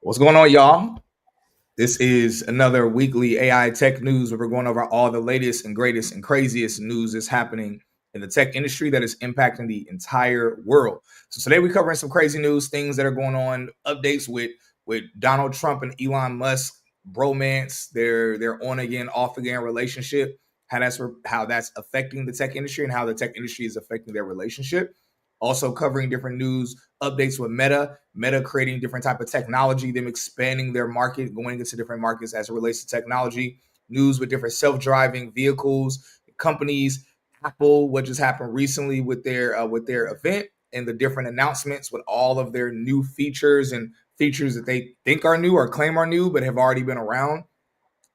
What's going on, y'all? This is another weekly AI tech news where we're going over all the latest and greatest and craziest news that's happening in the tech industry that is impacting the entire world. So today we're covering some crazy news, things that are going on, updates with Donald Trump and Elon Musk bromance, their on again, off again relationship, how that's affecting the tech industry and how the tech industry is affecting their relationship. Also covering different news updates with Meta creating different type of technology, them expanding their market, going into different markets as it relates to technology, news with different self-driving vehicles, companies, Apple, what just happened recently with their event and the different announcements with all of their new features and features that they think are new or claim are new but have already been around.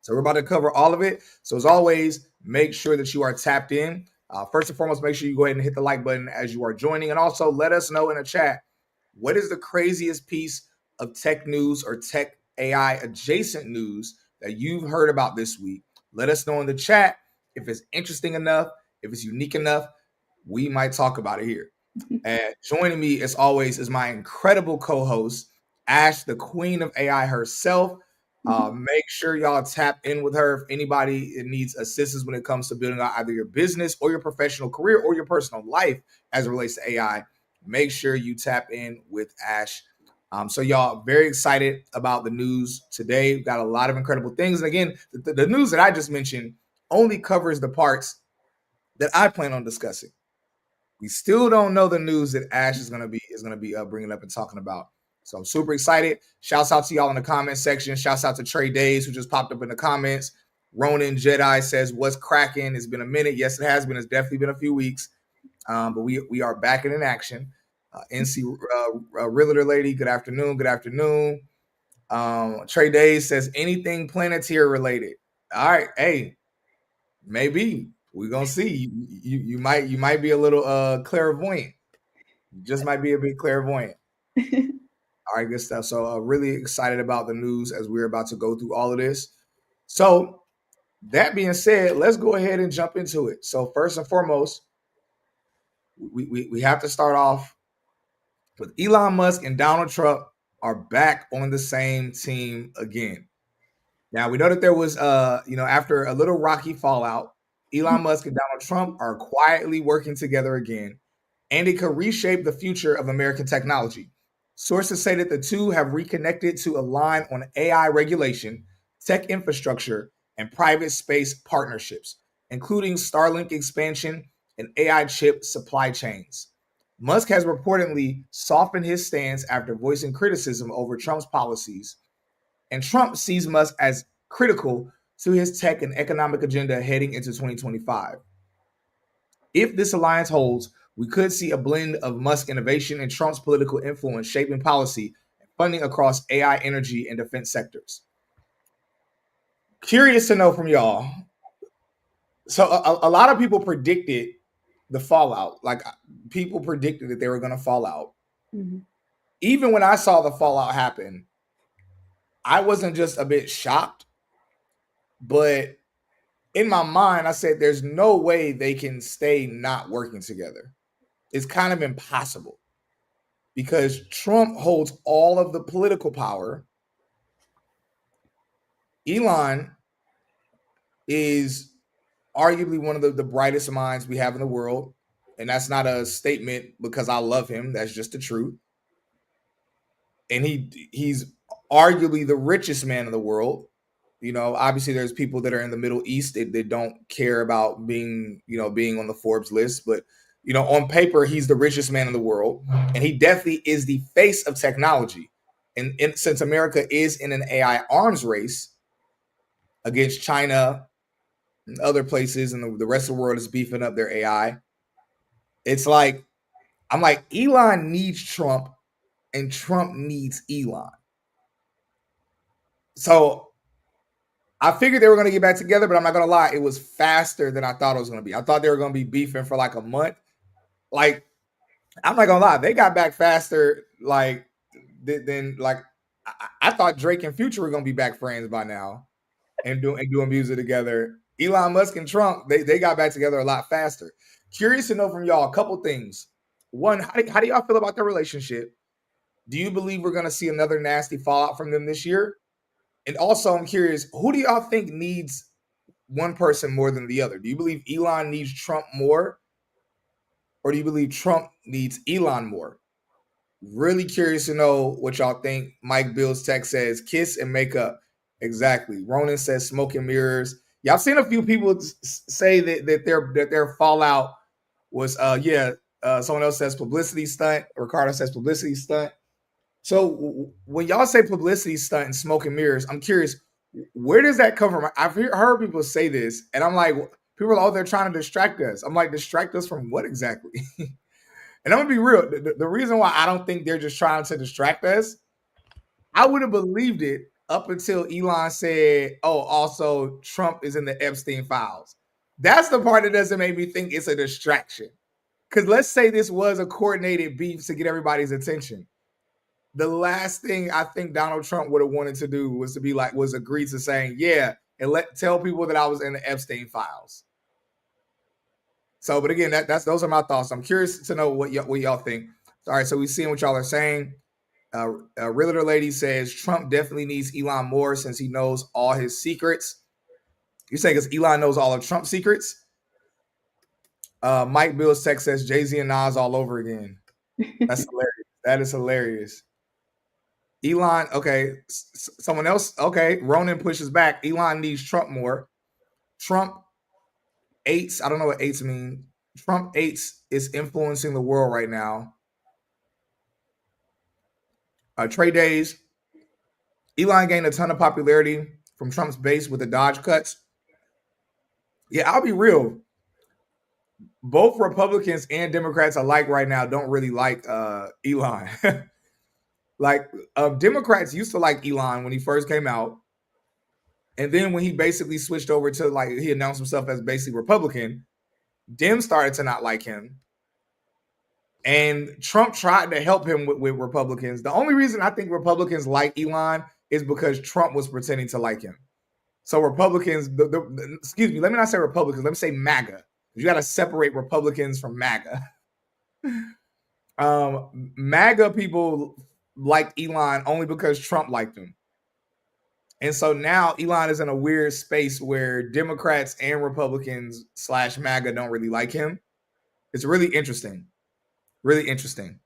So we're about to cover all of it. So as always, make sure that you are tapped in. First and foremost, make sure you go ahead and hit the like button as you are joining. And also let us know in the chat, what is the craziest piece of tech news or tech AI adjacent news that you've heard about this week? Let us know in the chat if it's interesting enough, if it's unique enough, we might talk about it here. And joining me, as always, is my incredible co-host, Ash, the queen of AI herself. Make sure y'all tap in with her if anybody needs assistance when it comes to building out either your business or your professional career or your personal life as it relates to AI. Make sure you tap in with Ash. So y'all, very excited about the news today. We've got a lot of incredible things. And again, the news that I just mentioned only covers the parts that I plan on discussing. We still don't know the news that Ash is gonna be bringing up and talking about. So I'm super excited. Shouts out to y'all in the comment section. Shouts out to Trey Days who just popped up in the comments. Ronan Jedi says, "What's cracking? It's been a minute." Yes, it has been. It's definitely been a few weeks, but we are back in action. NC Realtor Lady, good afternoon. Good afternoon. Trey Days says, "Anything Planeteer related?" All right, hey, maybe we're gonna see. You might be a little clairvoyant. You just might be a bit clairvoyant. All right, good stuff. So really excited about the news as we're about to go through all of this. So that being said, let's go ahead and jump into it. So first and foremost, we have to start off with Elon Musk and Donald Trump are back on the same team again. Now we know that there was after a little rocky fallout, Elon Musk and Donald Trump are quietly working together again, and it could reshape the future of American technology. Sources say that the two have reconnected to align on AI regulation, tech infrastructure, and private space partnerships, including Starlink expansion and AI chip supply chains. Musk has reportedly softened his stance after voicing criticism over Trump's policies, and Trump sees Musk as critical to his tech and economic agenda heading into 2025. If this alliance holds, we could see a blend of Musk innovation and Trump's political influence shaping policy and funding across AI, energy, and defense sectors. Curious to know from y'all. So a lot of people predicted the fallout. Like people predicted that they were going to fall out. Mm-hmm. Even when I saw the fallout happen, I wasn't just a bit shocked, but in my mind, I said, there's no way they can stay not working together. It's kind of impossible because Trump holds all of the political power. Elon is arguably one of the brightest minds we have in the world. And that's not a statement because I love him. That's just the truth. And he's arguably the richest man in the world. You know, obviously there's people that are in the Middle East that don't care about being on the Forbes list, but on paper, he's the richest man in the world, and he definitely is the face of technology. And since America is in an AI arms race against China and other places, and the rest of the world is beefing up their AI, it's like, I'm like, Elon needs Trump, and Trump needs Elon. So I figured they were going to get back together, but I'm not going to lie. It was faster than I thought it was going to be. I thought they were going to be beefing for like a month. Like, I'm not going to lie. They got back faster, like, than like, I thought Drake and Future were going to be back friends by now and doing music together. Elon Musk and Trump, they got back together a lot faster. Curious to know from y'all a couple things. One, how do y'all feel about their relationship? Do you believe we're going to see another nasty fallout from them this year? And also, I'm curious, who do y'all think needs one person more than the other? Do you believe Elon needs Trump more? Or do you believe Trump needs Elon more? Really curious to know what y'all think. Mike Bills Tech says kiss and make up. Exactly. Ronan says smoke and mirrors. Yeah, I've seen a few people say that their fallout was someone else says publicity stunt. Ricardo says publicity stunt. So when y'all say publicity stunt and smoke and mirrors, I'm curious, where does that come from? I've heard people say this, and I'm like, people are, they're trying to distract us. I'm like, distract us from what exactly? And I'm gonna be real. The reason why I don't think they're just trying to distract us, I would have believed it up until Elon said, "Oh, also Trump is in the Epstein files." That's the part that doesn't make me think it's a distraction. Because let's say this was a coordinated beef to get everybody's attention. The last thing I think Donald Trump would have wanted to do was agree to saying, "Yeah," and tell people that I was in the Epstein files. So, but again, those are my thoughts. I'm curious to know what y'all think. All right, so we seeing what y'all are saying. Realtor Lady says Trump definitely needs Elon more since he knows all his secrets. You're saying because Elon knows all of Trump's secrets? Mike Bills Tech says Jay-Z and Nas all over again. That's hilarious. That is hilarious. Elon, okay. Someone else, okay. Ronan pushes back. Elon needs Trump more. Trump eights. I don't know what eights mean. Trump eights is influencing the world right now. Trade days. Elon gained a ton of popularity from Trump's base with the Dodge cuts. Yeah, I'll be real. Both Republicans and Democrats alike right now don't really like Elon. Like Democrats used to like Elon when he first came out. And then when he basically switched over to he announced himself as basically Republican, Dems started to not like him. And Trump tried to help him with Republicans. The only reason I think Republicans like Elon is because Trump was pretending to like him. So Republicans, excuse me, let me not say Republicans, let me say MAGA. You got to separate Republicans from MAGA. MAGA people liked Elon only because Trump liked him. And so now Elon is in a weird space where Democrats and Republicans / MAGA don't really like him. It's really interesting. Really interesting.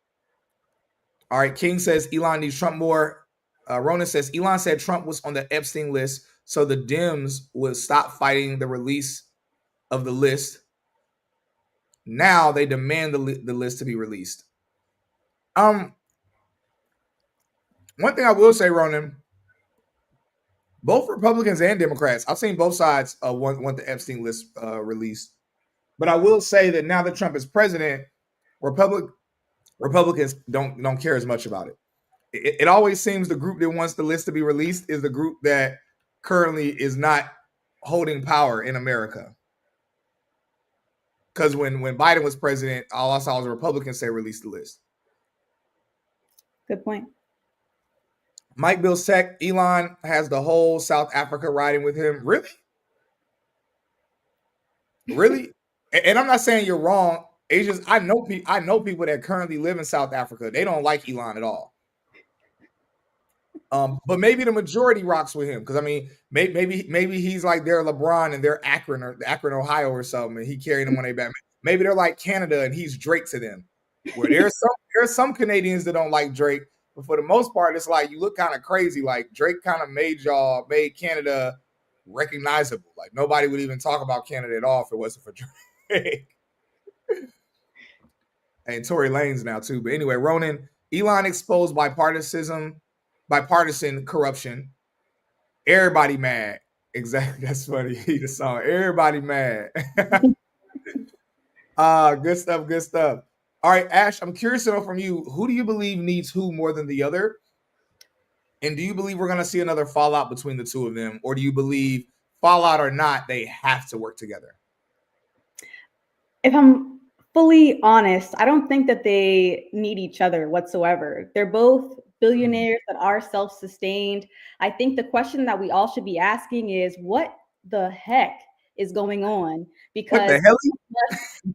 All right. King says Elon needs Trump more. Ronan says Elon said Trump was on the Epstein list, so the Dems would stop fighting the release of the list. Now they demand the list to be released. One thing I will say, Ronan, both Republicans and Democrats, I've seen both sides want the Epstein list released. But I will say that now that Trump is president, Republicans don't care as much about it. It always seems the group that wants the list to be released is the group that currently is not holding power in America. Because when Biden was president, all I saw was Republicans say release the list. Good point. Mike Bills Tech, Elon has the whole South Africa riding with him. Really? Really? And I'm not saying you're wrong. It's just I know people that currently live in South Africa. They don't like Elon at all. But maybe the majority rocks with him because I mean, maybe he's like their LeBron and they're Akron, Ohio, or something, and he carried them on their back. Maybe they're like Canada and he's Drake to them. Where there's some Canadians that don't like Drake, but for the most part, it's like you look kind of crazy. Like Drake kind of made Canada recognizable. Like nobody would even talk about Canada at all if it wasn't for Drake. And Tory Lanez now too. But anyway, Ronan, Elon exposed bipartisan corruption. Everybody mad. Exactly. That's funny. The song. Everybody mad. Good stuff. Good stuff. All right, Ash, I'm curious to know from you, who do you believe needs who more than the other? And do you believe we're going to see another fallout between the two of them? Or do you believe, fallout or not, they have to work together? If I'm fully honest, I don't think that they need each other whatsoever. They're both billionaires that are self-sustained. I think the question that we all should be asking is, what the heck is going on What the because hell?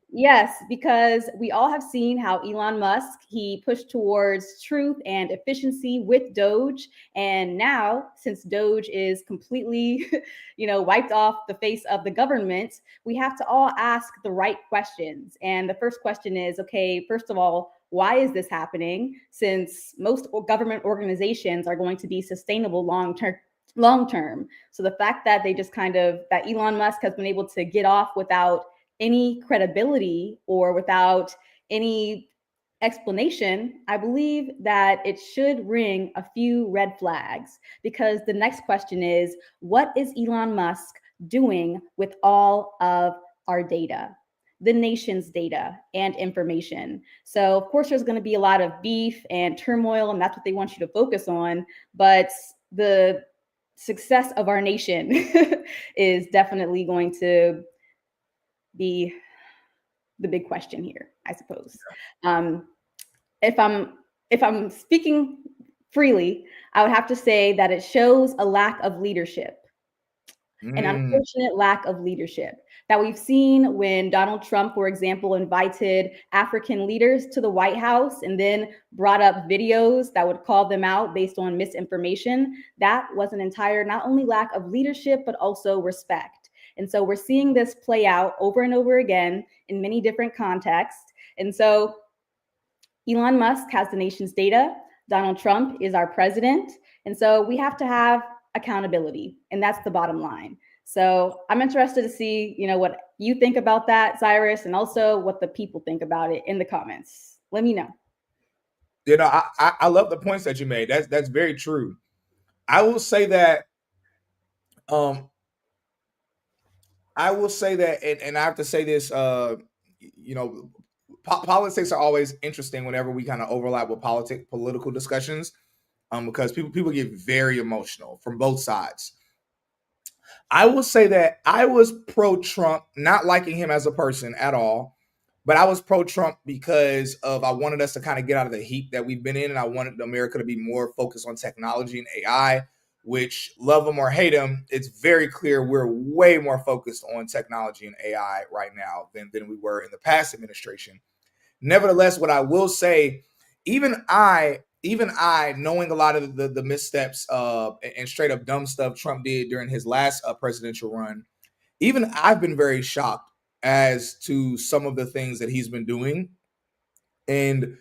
yes, because we all have seen how Elon Musk, he pushed towards truth and efficiency with Doge. And now, since Doge is completely, wiped off the face of the government, we have to all ask the right questions. And the first question is, okay, first of all, why is this happening? Since most government organizations are going to be sustainable long term. So the fact that they just that Elon Musk has been able to get off without any credibility or without any explanation, I believe that it should ring a few red flags, because the next question is, what is Elon Musk doing with all of our data? The nation's data and information. So, of course, there's going to be a lot of beef and turmoil, and that's what they want you to focus on. But the success of our nation is definitely going to be the big question here, I suppose. Um, if I'm speaking freely, I would have to say that it shows a lack of leadership, an unfortunate lack of leadership that we've seen when Donald Trump, for example, invited African leaders to the White House and then brought up videos that would call them out based on misinformation. That was an entire, not only lack of leadership, but also respect. And so we're seeing this play out over and over again in many different contexts. And so Elon Musk has the nation's data. Donald Trump is our president. And so we have to have accountability. And that's the bottom line. So I'm interested to see, what you think about that, Cyrus, and also what the people think about it in the comments. Let me know. I love the points that you made. That's very true. I will say that um and I have to say this, politics are always interesting whenever we kind of overlap with political discussions, because people get very emotional from both sides. I will say that I was pro Trump, not liking him as a person at all, but I was pro Trump because I wanted us to kind of get out of the heat that we've been in, and I wanted America to be more focused on technology and AI. Which, love them or hate them, it's very clear we're way more focused on technology and AI right now than we were in the past administration. Nevertheless, what I will say, even I, knowing a lot of the missteps and straight up dumb stuff Trump did during his last presidential run, even I've been very shocked as to some of the things that he's been doing. And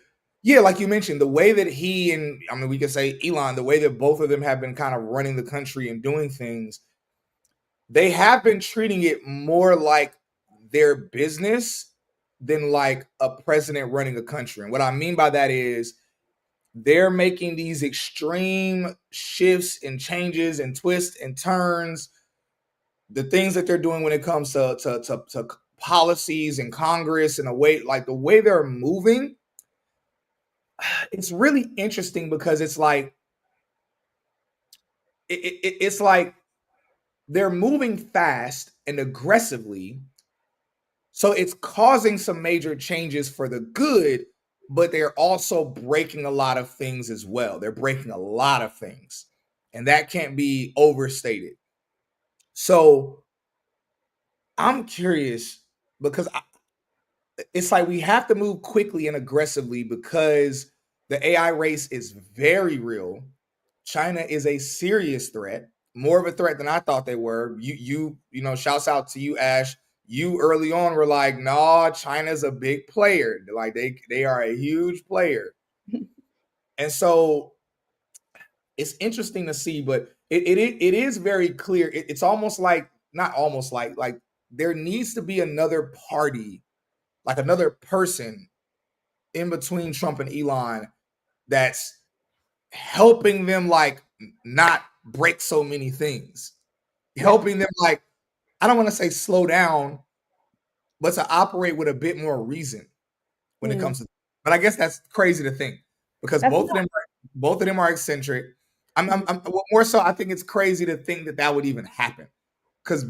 yeah, like you mentioned, the way that he and we could say Elon, the way that both of them have been kind of running the country and doing things, they have been treating it more like their business than like a president running a country. And what I mean by that is they're making these extreme shifts and changes and twists and turns. The things that they're doing when it comes to policies and Congress and the way they're moving, it's really interesting because it's like it's like they're moving fast and aggressively. So it's causing some major changes for the good, but they're also breaking a lot of things as well. They're breaking a lot of things, and that can't be overstated. So I'm curious because it's like we have to move quickly and aggressively because the AI race is very real. China is a serious threat, more of a threat than I thought they were. Shouts out to you, Ash. You early on were like, "Nah, China's a big player. Like they are a huge player." And so it's interesting to see, but it is very clear. It's almost like, not almost like there needs to be another party, like another person in between Trump and Elon that's helping them like not break so many things, helping them like, I don't want to say slow down, but to operate with a bit more reason when it comes to. But I guess that's crazy to think because That's both of them are eccentric. More so. I think it's crazy to think that would even happen because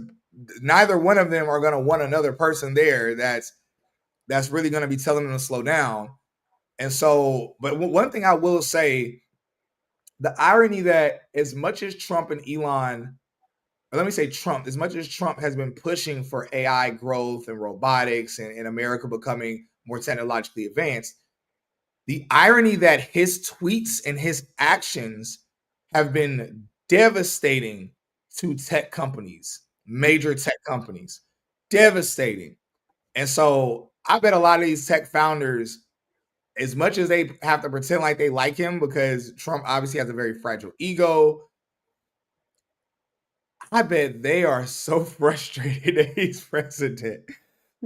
neither one of them are going to want another person there that's really going to be telling them to slow down. And so, but one thing I will say, the irony that as much as Trump and Elon let me say Trump, as much as Trump has been pushing for AI growth and robotics and America becoming more technologically advanced, the irony that his tweets and his actions have been devastating to tech companies, major tech companies, devastating. And so I bet a lot of these tech founders, as much as they have to pretend like they like him because Trump obviously has a very fragile ego, I bet they are so frustrated that he's president.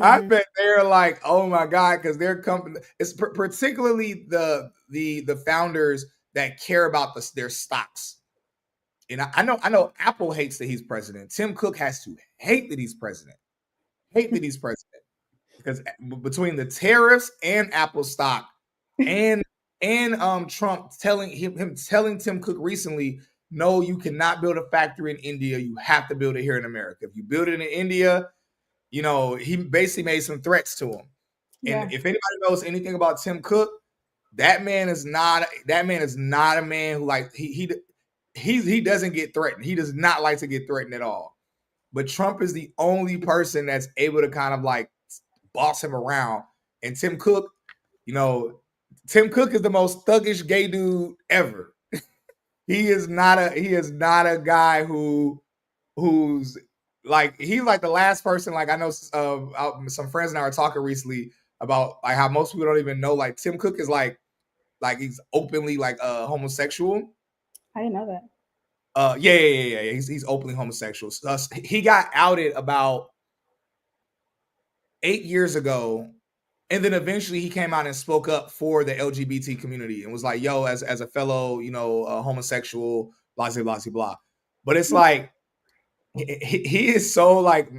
I Mhm. bet they're like, oh my god, because their company, it's particularly the founders that care about their stocks. And I know Apple hates that he's president. Tim Cook has to hate that he's president. Hate that he's president because between the tariffs and Apple stock and Trump telling him telling Tim Cook recently, no, you cannot build a factory in India. You have to build it here in America. If you build it in India, he basically made some threats to him. And Yeah. if anybody knows anything about Tim Cook, that man is not a man who like he doesn't get threatened. He does not like to get threatened at all. But Trump is the only person that's able to kind of like boss him around. And you know, Tim Cook is the most thuggish gay dude ever. He is not a guy who's like he's like the last person. Like I know some friends and I were talking recently about like how most people don't even know like Tim Cook is like he's openly like homosexual. I didn't know that. Yeah. He's openly homosexual. He got outed about 8 years ago, and then eventually he came out and spoke up for the LGBT community and was like, "Yo, as a fellow, homosexual, blah blah blah blah." But it's like he is so like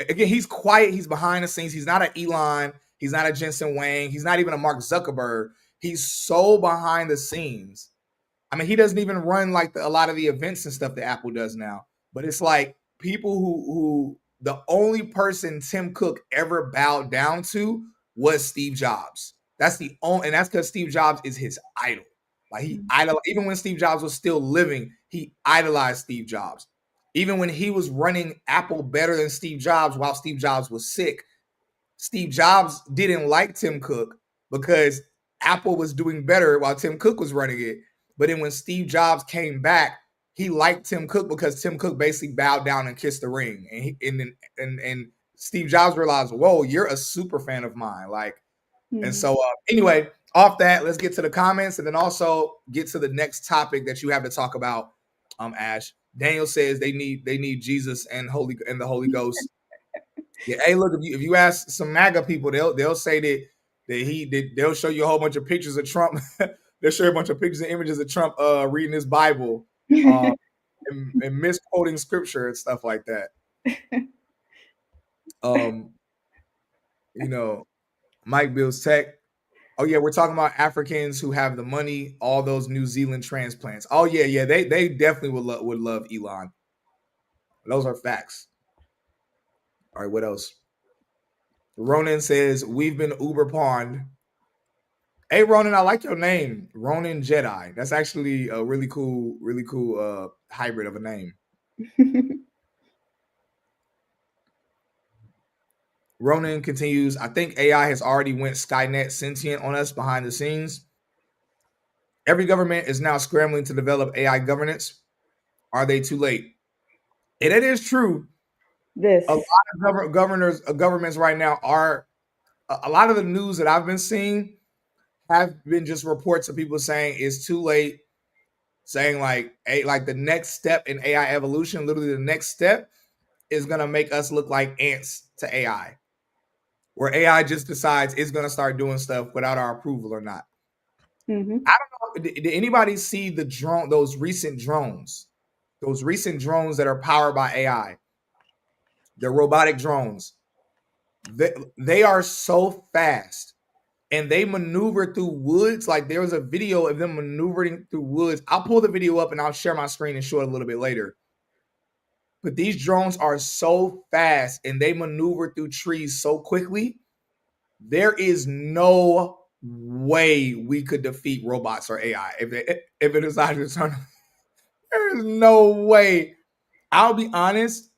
again, he's quiet, he's behind the scenes, he's not an Elon, he's not a Jensen Wang, he's not even a Mark Zuckerberg. He's so behind the scenes. I mean, he doesn't even run like a lot of the events and stuff that Apple does now. But it's like people who the only person Tim Cook ever bowed down to was Steve Jobs. That's the only, and that's because Steve Jobs is his idol. Like even when Steve Jobs was still living, he idolized Steve Jobs. Even when he was running Apple better than Steve Jobs while Steve Jobs was sick, Steve Jobs didn't like Tim Cook because Apple was doing better while Tim Cook was running it. But then when Steve Jobs came back, he liked Tim Cook because Tim Cook basically bowed down and kissed the ring. And Steve Jobs realized, whoa, you're a super fan of mine. Like, and Mhm. so anyway, off that, let's get to the comments and then also get to the next topic that you have to talk about, Ash. Daniel says they need Jesus and the Holy Ghost. Yeah, hey, look, if you ask some MAGA people, they'll say they'll show you a whole bunch of pictures of Trump. They'll show you a bunch of pictures and images of Trump reading his Bible, um, and misquoting scripture and stuff like that. Um, you know, Mike Bills Tech. Oh yeah, we're talking about Africans who have the money, all those New Zealand transplants. Oh yeah, they definitely would love Elon. Those are facts. All right, what else? Ronan says we've been Uber pawned. Hey Ronan, I like your name, Ronan Jedi. That's actually a really cool hybrid of a name. Ronan continues, I think AI has already went Skynet sentient on us behind the scenes. Every government is now scrambling to develop AI governance. Are they too late? And it is true. A lot This. of governments right now are a lot of the news that I've been seeing have been just reports of people saying it's too late, saying like the next step in AI evolution, literally the next step is gonna make us look like ants to AI, where AI just decides it's gonna start doing stuff without our approval or not. Hmm. I don't know. Did anybody see those recent drones? Those recent drones that are powered by AI, they're robotic drones. They are so fast and they maneuver through woods. Like there was a video of them maneuvering through woods. I'll pull the video up and I'll share my screen and show it a little bit later. But these drones are so fast and they maneuver through trees so quickly. There is no way we could defeat robots or AI if it decided to turn. There is no way. I'll be honest,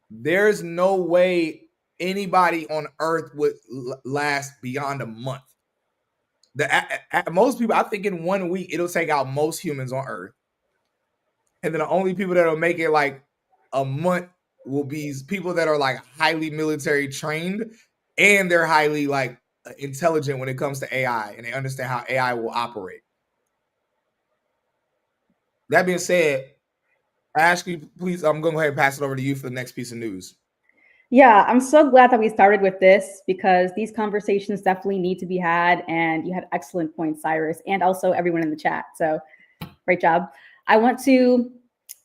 there's no way anybody on Earth would last beyond a month. Most people, I think in 1 week, it'll take out most humans on Earth. And then the only people that'll make it like a month will be people that are like highly military trained and they're highly like intelligent when it comes to AI and they understand how AI will operate. That being said, Ashley, please, I'm going to go ahead and pass it over to you for the next piece of news. Yeah, I'm so glad that we started with this because these conversations definitely need to be had. And you had excellent points, Cyrus, and also everyone in the chat. So great job. I want to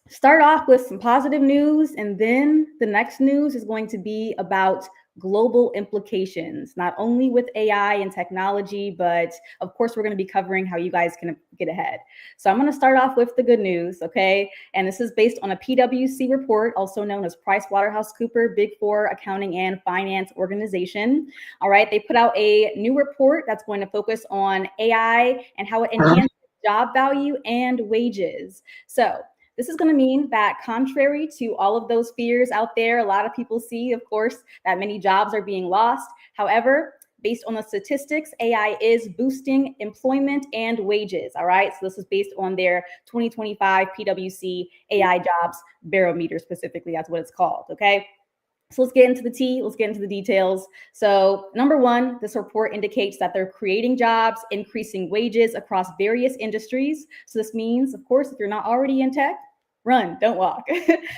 start off with some positive news, and then the next news is going to be about global implications, not only with AI and technology, but of course, we're going to be covering how you guys can get ahead. So I'm going to start off with the good news, okay? And this is based on a PwC report, also known as PricewaterhouseCoopers Big Four Accounting and Finance Organization. All right, they put out a new report that's going to focus on AI and how it enhances job value and wages. So this is going to mean that, contrary to all of those fears out there, a lot of people see, of course, that many jobs are being lost. However, based on the statistics, AI is boosting employment and wages. All right. So this is based on their 2025 PwC AI jobs barometer specifically. That's what it's called. Okay. So let's get into the tea. Let's get into the details. So number one, this report indicates that they're creating jobs, increasing wages across various industries. So this means, of course, if you're not already in tech, run, don't walk,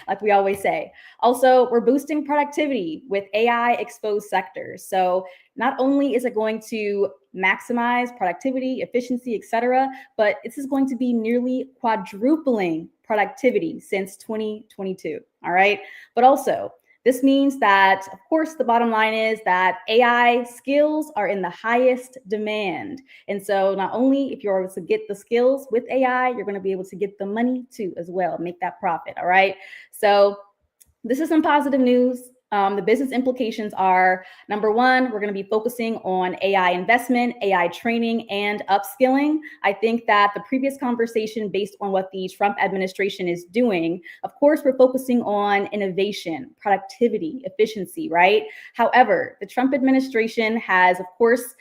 like we always say. Also, we're boosting productivity with AI exposed sectors. So not only is it going to maximize productivity, efficiency, etc., but this is going to be nearly quadrupling productivity since 2022. All right. But also, this means that, of course, the bottom line is that AI skills are in the highest demand. And so not only if you're able to get the skills with AI, you're going to be able to get the money too as well, make that profit. All right. So this is some positive news. The business implications are, number one, we're going to be focusing on AI investment, AI training, and upskilling. I think that the previous conversation, based on what the Trump administration is doing, of course, we're focusing on innovation, productivity, efficiency, right? However, the Trump administration has, of course,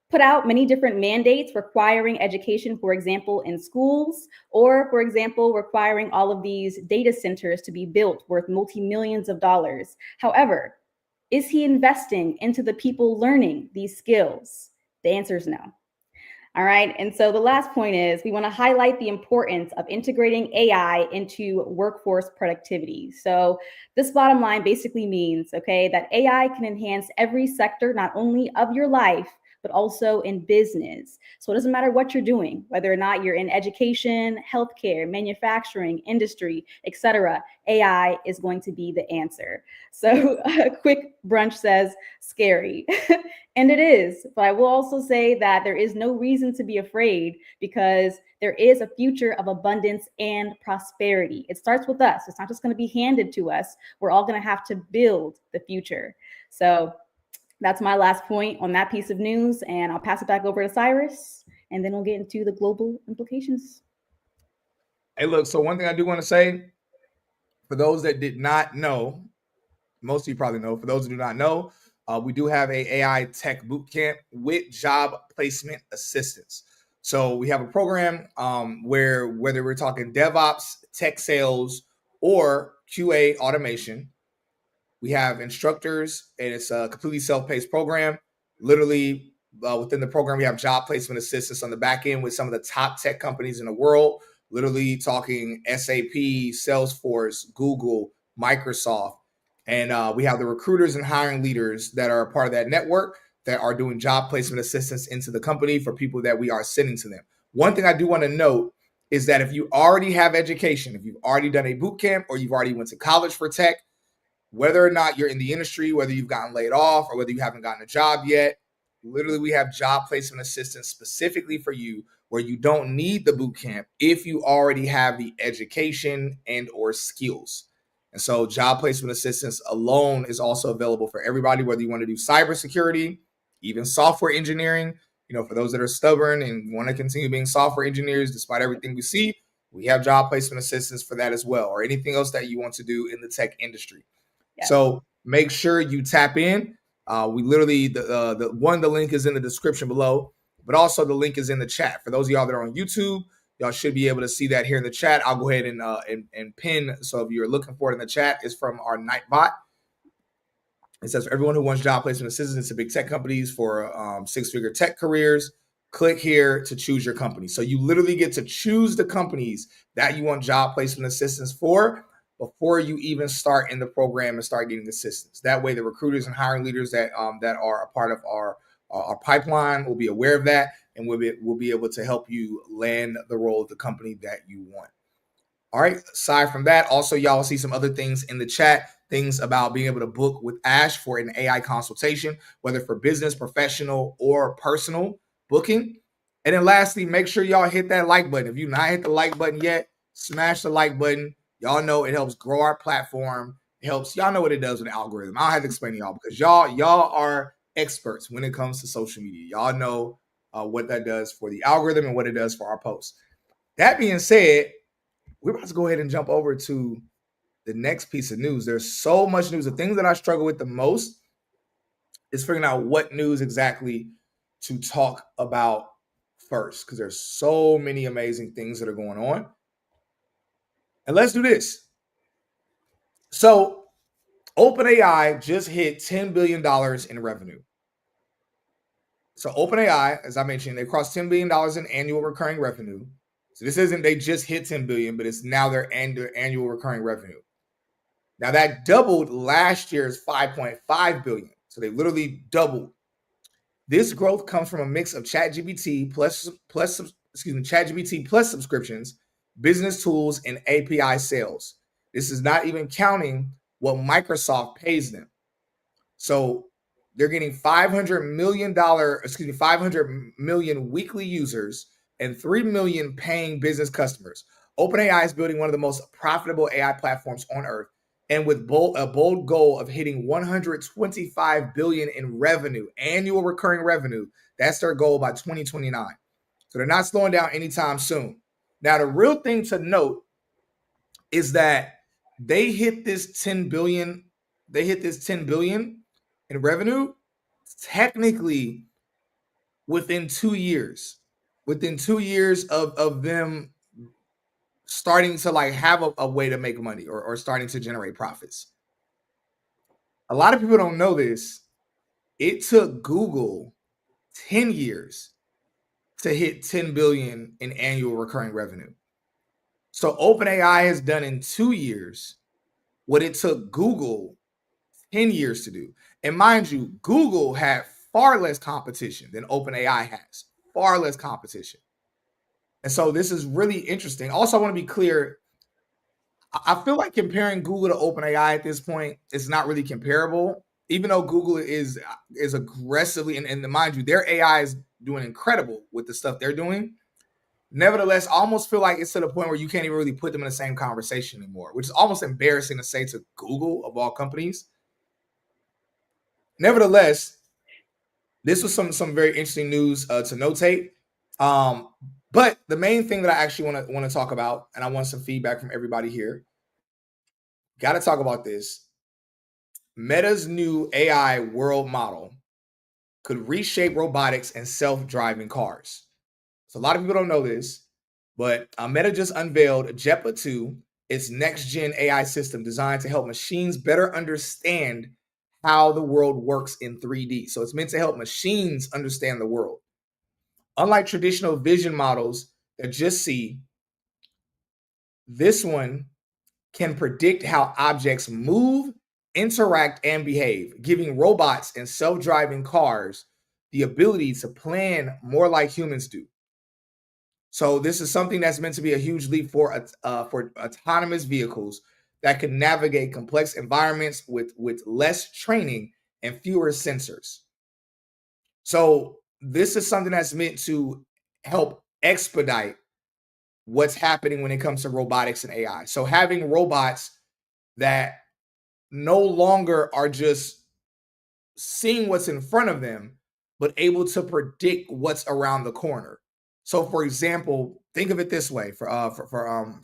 put out many different mandates requiring education, for example, in schools, or, for example, requiring all of these data centers to be built worth multi-millions of dollars. However, is he investing into the people learning these skills? The answer is no. All right. And so the last point is we want to highlight the importance of integrating AI into workforce productivity. So this bottom line basically means, okay, that AI can enhance every sector, not only of your life, but also in business. So it doesn't matter what you're doing, whether or not you're in education, healthcare, manufacturing, industry, etc. AI is going to be the answer. So a quick brunch says scary. And it is, but I will also say that there is no reason to be afraid because there is a future of abundance and prosperity. It starts with us. It's not just going to be handed to us. We're all going to have to build the future. So that's my last point on that piece of news. And I'll pass it back over to Cyrus, and then we'll get into the global implications. Hey, look, so one thing I do want to say, for those that did not know, most of you probably know, for those who do not know, we do have a AI tech boot camp with job placement assistance. So we have a program where whether we're talking DevOps, tech sales, or QA automation, we have instructors, and it's a completely self-paced program. Literally, within the program, we have job placement assistance on the back end with some of the top tech companies in the world. Literally talking SAP, Salesforce, Google, Microsoft. And we have the recruiters and hiring leaders that are a part of that network that are doing job placement assistance into the company for people that we are sending to them. One thing I do want to note is that if you already have education, if you've already done a boot camp or you've already went to college for tech, whether or not you're in the industry, whether you've gotten laid off or whether you haven't gotten a job yet, literally we have job placement assistance specifically for you where you don't need the boot camp if you already have the education and or skills. And so job placement assistance alone is also available for everybody, whether you want to do cybersecurity, even software engineering. You know, for those that are stubborn and want to continue being software engineers despite everything we see, We have job placement assistance for that as well, or anything else that you want to do in the tech industry. Yes. So make sure you tap in. We literally the link is in the description below, but also the link is in the chat. For those of y'all that are on YouTube, y'all should be able to see that here in the chat. I'll go ahead and pin. So if you're looking for it in the chat, it's from our Nightbot. It says for everyone who wants job placement assistance to big tech companies for six-figure tech careers, click here to choose your company. So you literally get to choose the companies that you want job placement assistance for before you even start in the program and start getting assistance. That way, the recruiters and hiring leaders that are a part of our pipeline will be aware of that, and we'll be able to help you land the role of the company that you want. All right. Aside from that, also y'all see some other things in the chat, things about being able to book with Ash for an AI consultation, whether for business, professional, or personal booking. And then lastly, make sure y'all hit that like button. If you've not hit the like button yet, smash the like button. Y'all know it helps grow our platform. It helps. Y'all know what it does with the algorithm. I don't have to explain to y'all because y'all are experts when it comes to social media. Y'all know what that does for the algorithm and what it does for our posts. That being said, we're about to go ahead and jump over to the next piece of news. There's so much news. The thing that I struggle with the most is figuring out what news exactly to talk about first, because there's so many amazing things that are going on. And let's do this. So OpenAI just hit $10 billion in revenue. So OpenAI, as I mentioned, they crossed $10 billion in annual recurring revenue. So this isn't they just hit 10 billion, but it's now their annual recurring revenue. Now that doubled last year's 5.5 billion. So they literally doubled. This growth comes from a mix of ChatGPT ChatGPT plus subscriptions, business tools, and API sales. This is not even counting what Microsoft pays them. So they're getting $500 million weekly users and 3 million paying business customers. OpenAI is building one of the most profitable AI platforms on earth, and with a bold goal of hitting 125 billion in revenue, annual recurring revenue. That's their goal by 2029. So they're not slowing down anytime soon. Now, the real thing to note is that they hit this 10 billion. They hit this 10 billion in revenue technically within 2 years. Within 2 years of them starting to like have a way to make money or starting to generate profits. A lot of people don't know this. It took Google 10 years to hit 10 billion in annual recurring revenue. So OpenAI has done in 2 years what it took Google 10 years to do. And mind you, Google had far less competition than OpenAI has. Far less competition. And so this is really interesting. Also, I want to be clear. I feel like comparing Google to OpenAI at this point is not really comparable, even though Google is aggressively, and mind you, their AI is doing incredible with the stuff they're doing. Nevertheless, I almost feel like it's to the point where you can't even really put them in the same conversation anymore, which is almost embarrassing to say to Google of all companies. Nevertheless, this was some very interesting news to notate. But the main thing that I actually want to talk about, and I want some feedback from everybody here. Got to talk about this. Meta's new AI world model could reshape robotics and self-driving cars. So a lot of people don't know this, but Meta just unveiled JEPA 2, its next-gen AI system designed to help machines better understand how the world works in 3D. So it's meant to help machines understand the world. Unlike traditional vision models that just see, this one can predict how objects move, interact, and behave, giving robots and self-driving cars the ability to plan more like humans do. So this is something that's meant to be a huge leap for autonomous vehicles that can navigate complex environments with less training and fewer sensors. So this is something that's meant to help expedite what's happening when it comes to robotics and AI. So having robots that no longer are just seeing what's in front of them, but able to predict what's around the corner. So for example, think of it this way for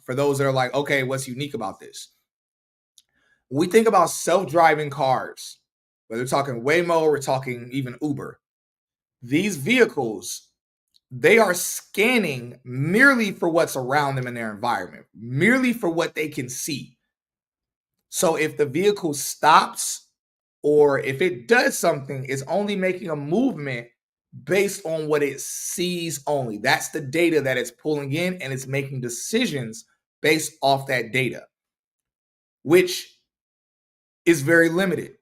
those that are like, okay, what's unique about this? When we think about self-driving cars, whether we're talking Waymo, we're talking even Uber, these vehicles, they are scanning merely for what's around them in their environment, merely for what they can see. So if the vehicle stops or if it does something, it's only making a movement based on what it sees only. That's the data that it's pulling in, and it's making decisions based off that data, which is very limited.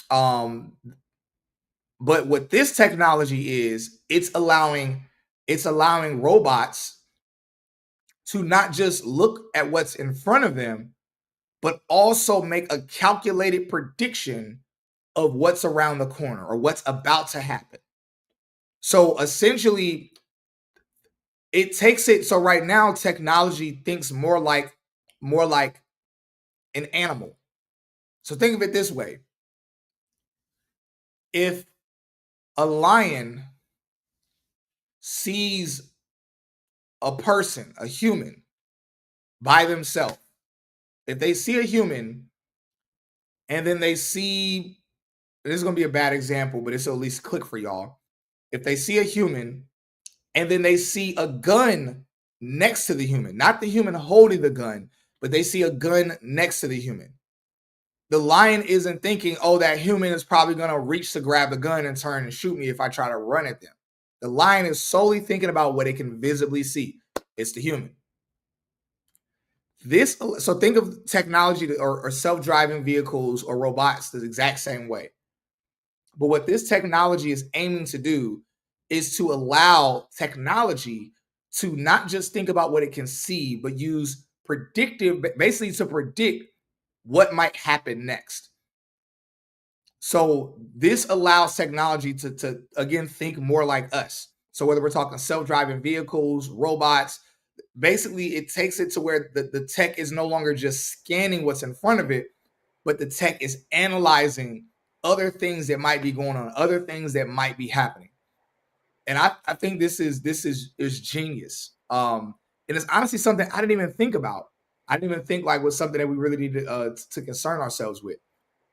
But what this technology is, it's allowing robots to not just look at what's in front of them, but also make a calculated prediction of what's around the corner or what's about to happen. So essentially, it takes it. So right now, technology thinks more like an animal. So think of it this way: if a lion sees a person, a human, by themselves, if they see a human and then they see, this is going to be a bad example, but it's at least click for y'all. If they see a human and then they see a gun next to the human, not the human holding the gun, but they see a gun next to the human, the lion isn't thinking, oh, that human is probably going to reach to grab the gun and turn and shoot me if I try to run at them. The lion is solely thinking about what it can visibly see. It's the human. So think of technology or self-driving vehicles or robots the exact same way. But what this technology is aiming to do is to allow technology to not just think about what it can see, but use basically to predict what might happen next. So this allows technology to again think more like us. So whether we're talking self-driving vehicles, robots, basically it takes it to where the tech is no longer just scanning what's in front of it, but the tech is analyzing other things that might be going on, other things that might be happening. And I think this is genius. And it's honestly something I didn't even think about. I didn't even think like was something that we really need to concern ourselves with.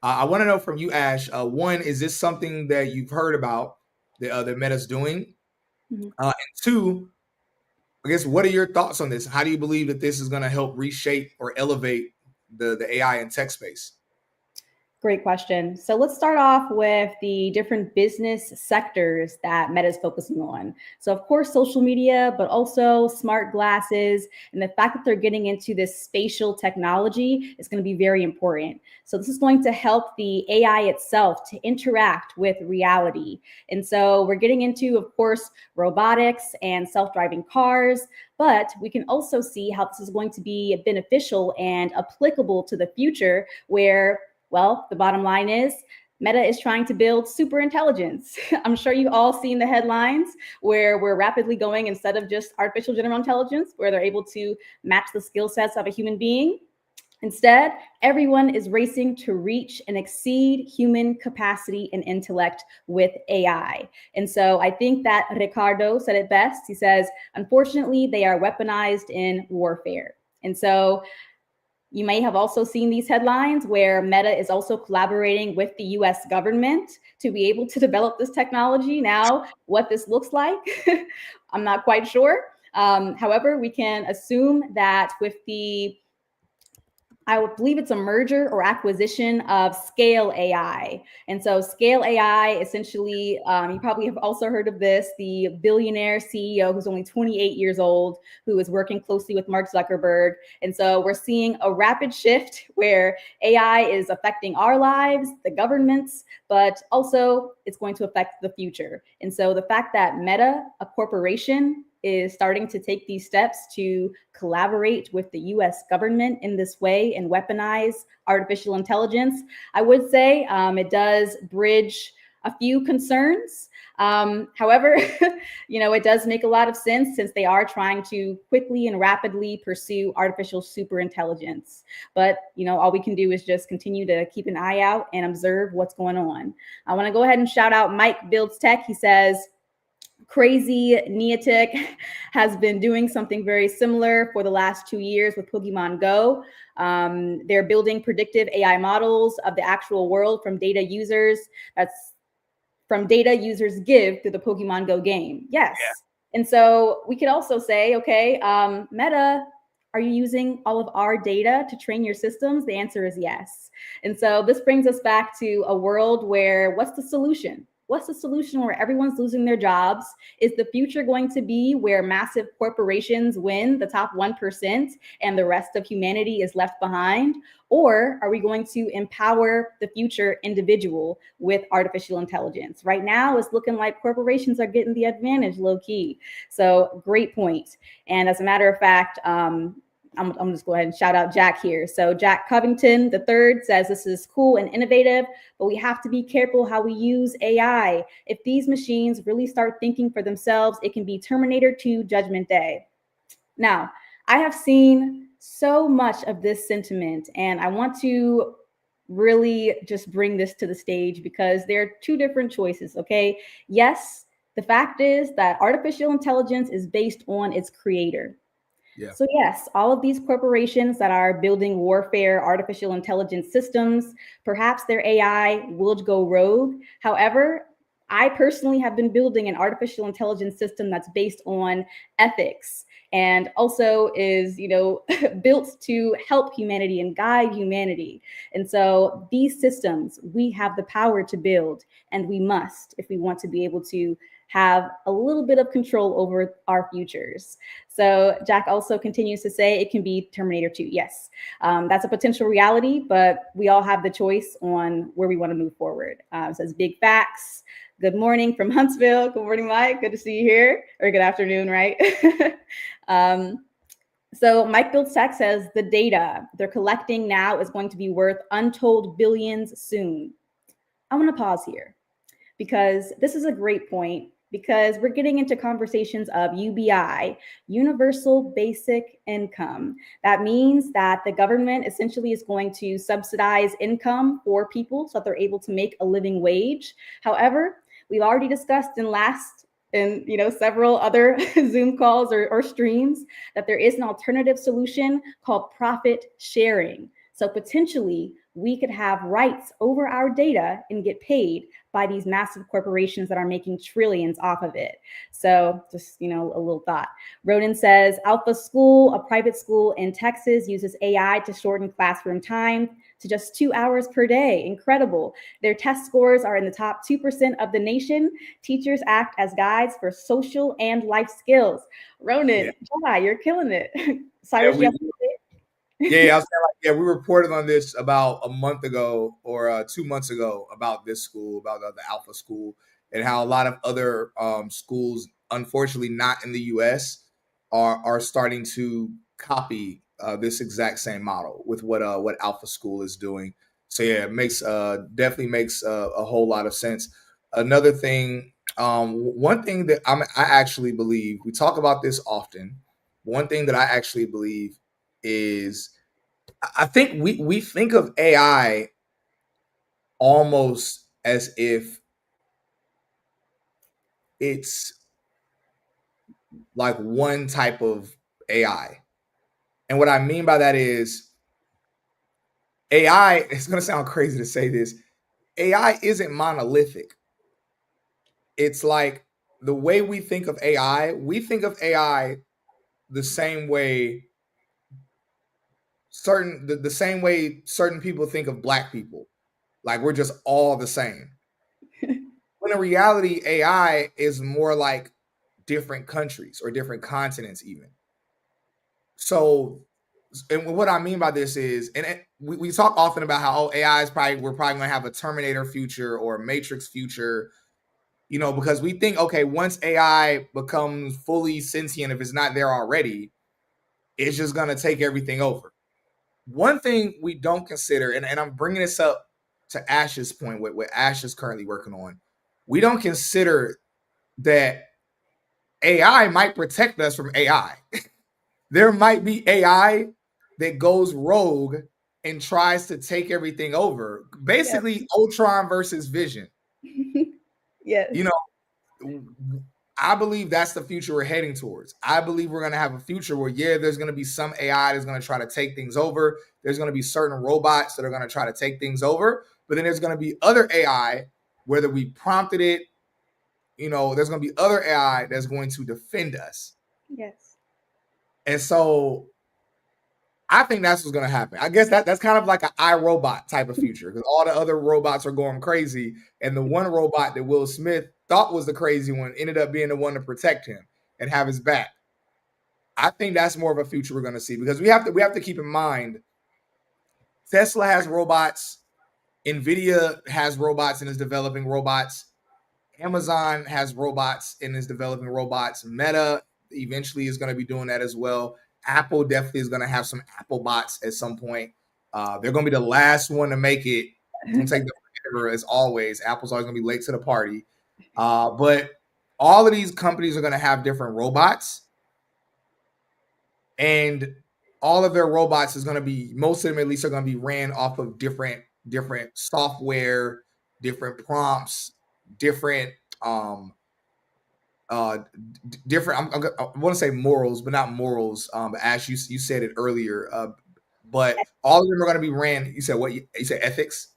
I want to know from you, Ash. One, is this something that you've heard about that Meta's doing? Mm-hmm. And two, I guess, what are your thoughts on this? How do you believe that this is going to help reshape or elevate the AI and tech space? Great question. So let's start off with the different business sectors that Meta is focusing on. So, of course, social media, but also smart glasses. And the fact that they're getting into this spatial technology is going to be very important. So, this is going to help the AI itself to interact with reality. And so, we're getting into, of course, robotics and self-driving cars. But we can also see how this is going to be beneficial and applicable to the future where, well, the bottom line is Meta is trying to build super intelligence. I'm sure you've all seen the headlines where we're rapidly going instead of just artificial general intelligence, where they're able to match the skill sets of a human being. Instead, everyone is racing to reach and exceed human capacity and intellect with AI. And so I think that Ricardo said it best. He says, unfortunately, they are weaponized in warfare. And so you may have also seen these headlines where Meta is also collaborating with the US government to be able to develop this technology. Now, what this looks like, I'm not quite sure. However, we can assume that with I would believe it's a merger or acquisition of Scale AI. And so Scale AI, essentially, you probably have also heard of this, the billionaire CEO who's only 28 years old, who is working closely with Mark Zuckerberg. And so we're seeing a rapid shift where AI is affecting our lives, the governments, but also it's going to affect the future. And so the fact that Meta, a corporation, is starting to take these steps to collaborate with the US government in this way and weaponize artificial intelligence, I would say it does bridge a few concerns. However, it does make a lot of sense since they are trying to quickly and rapidly pursue artificial super intelligence. But, all we can do is just continue to keep an eye out and observe what's going on. I want to go ahead and shout out Mike Builds Tech. He says, Crazy Niantic has been doing something very similar for the last 2 years with Pokemon Go. They're building predictive AI models of the actual world from data users. That's from data users give through the Pokemon Go game. Yes. And so we could also say, okay, Meta, are you using all of our data to train your systems? The answer is yes. And so this brings us back to a world where what's the solution? What's the solution where everyone's losing their jobs? Is the future going to be where massive corporations win the top 1% and the rest of humanity is left behind? Or are we going to empower the future individual with artificial intelligence? Right now, it's looking like corporations are getting the advantage low key. So, great point. And as a matter of fact, I'm just go ahead and shout out Jack here. So Jack Covington III says this is cool and innovative, but we have to be careful how we use AI. If these machines really start thinking for themselves, it can be Terminator 2 Judgment Day. Now, I have seen so much of this sentiment, and I want to really just bring this to the stage because there are two different choices, okay? Yes, the fact is that artificial intelligence is based on its creator. Yeah. So yes, all of these corporations that are building warfare, artificial intelligence systems, perhaps their AI will go rogue. However, I personally have been building an artificial intelligence system that's based on ethics and also is, built to help humanity and guide humanity. And so these systems we have the power to build, and we must if we want to be able to have a little bit of control over our futures. So Jack also continues to say it can be Terminator 2. Yes, that's a potential reality, but we all have the choice on where we want to move forward. Says big facts. Good morning from Huntsville. Good morning, Mike. Good to see you here. Or good afternoon, right? So Mike Builds Tech says the data they're collecting now is going to be worth untold billions soon. I want to pause here because this is a great point, because we're getting into conversations of UBI, universal basic income. That means that the government essentially is going to subsidize income for people so that they're able to make a living wage. However, we've already discussed in several other Zoom calls or streams that there is an alternative solution called profit sharing. So potentially we could have rights over our data and get paid by these massive corporations that are making trillions off of it. So just, a little thought. Ronan says Alpha School, a private school in Texas, uses AI to shorten classroom time to just 2 hours per day. Incredible. Their test scores are in the top 2% of the nation. Teachers act as guides for social and life skills. Ronan, yeah, you're killing it. Cyrus, Yeah, I was saying, we reported on this about a month ago or 2 months ago about this school, about the Alpha School, and how a lot of other schools, unfortunately not in the U.S., are starting to copy this exact same model with what Alpha School is doing. So yeah, it makes definitely makes a whole lot of sense. Another thing, one thing that I actually believe, we talk about this often. One thing that I actually believe is, I think we think of AI almost as if it's like one type of AI. And what I mean by that is AI, it's going to sound crazy to say this, AI isn't monolithic. It's like the way we think of AI, we think of AI the same way the same way certain people think of black people. Like we're just all the same. When in reality, AI is more like different countries or different continents, even. So, and what I mean by this is, we talk often about how AI is we're probably going to have a Terminator future or a Matrix future, because we think, okay, once AI becomes fully sentient, if it's not there already, it's just going to take everything over. One thing we don't consider, and I'm bringing this up to Ash's point, what Ash is currently working on, we don't consider that AI might protect us from AI. There might be AI that goes rogue and tries to take everything over. Basically, Ultron versus Vision. Yes. I believe that's the future we're heading towards. I believe we're going to have a future where, yeah, there's going to be some AI that's going to try to take things over. There's going to be certain robots that are going to try to take things over. But then there's going to be other AI, whether we prompted it, there's going to be other AI that's going to defend us. Yes. And so I think that's what's going to happen. I guess that's kind of like an iRobot type of future, because all the other robots are going crazy. And the one robot that Will Smith thought was the crazy one ended up being the one to protect him and have his back. I think that's more of a future we're going to see, because we have to keep in mind Tesla has robots, Nvidia has robots and is developing robots, Amazon has robots and is developing robots, Meta eventually is going to be doing that as well. Apple definitely is going to have some Apple bots at some point. They're going to be the last one to make it. It's going to take them forever, as always. Apple's always going to be late to the party. But all of these companies are going to have different robots. And all of their robots is going to be, most of them at least, are going to be ran off of different software, different prompts, different different. I want to say morals, but not morals. As you said it earlier, but all of them are going to be ran. You said what? You said ethics.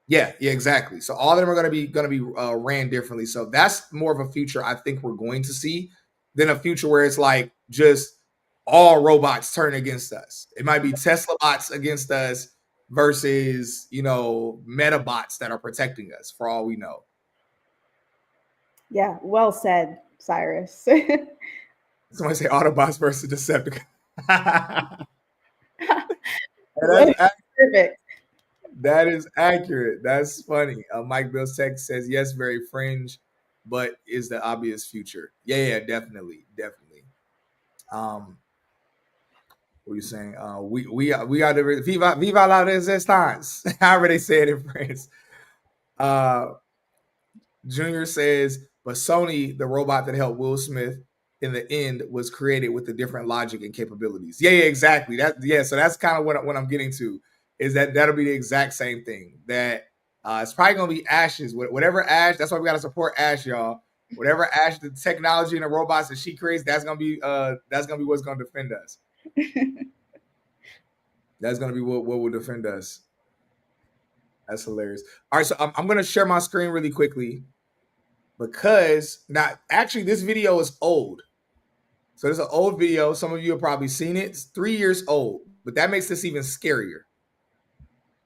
Yeah, exactly. So all of them are going to be ran differently. So that's more of a future I think we're going to see than a future where it's like just all robots turn against us. It might be Tesla bots against us versus Meta bots that are protecting us, for all we know. Yeah, well said, Cyrus. Somebody say Autobots versus Decepticons. Perfect. That is accurate. That's funny. Mike Bill's text says, yes, very fringe, but is the obvious future. Yeah, definitely. What are you saying? We are the viva la resistance. However they say it in France. Junior says, but Sony, the robot that helped Will Smith in the end, was created with a different logic and capabilities. Yeah, exactly. So that's kind of what I'm getting to, is that'll be the exact same thing. That it's probably gonna be Ash's, whatever Ash. That's why we gotta support Ash, y'all. Whatever Ash, the technology and the robots that she creates, that's gonna be what's gonna defend us. That's gonna be what will defend us. That's hilarious. All right, so I'm gonna share my screen really quickly, because actually this video is old. So there's an old video. Some of you have probably seen it. It's 3 years old, but that makes this even scarier.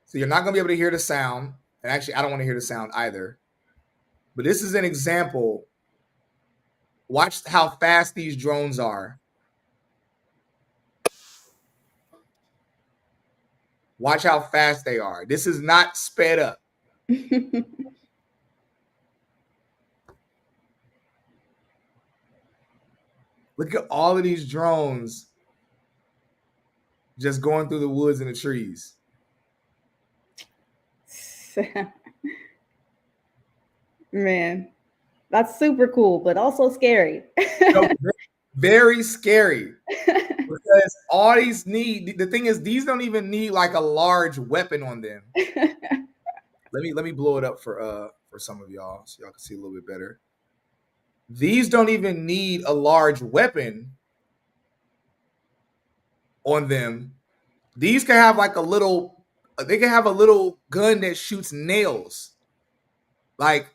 So you're not going to be able to hear the sound. And actually, I don't want to hear the sound either. But this is an example. Watch how fast these drones are. Watch how fast they are. This is not sped up. Look at all of these drones just going through the woods and the trees. Man, that's super cool, but also scary. Very scary. Because all these the thing is, these don't even need like a large weapon on them. Let me blow it up for some of y'all, so y'all can see a little bit better. These don't even need a large weapon on them. These can have like they can have a little gun that shoots nails. Like,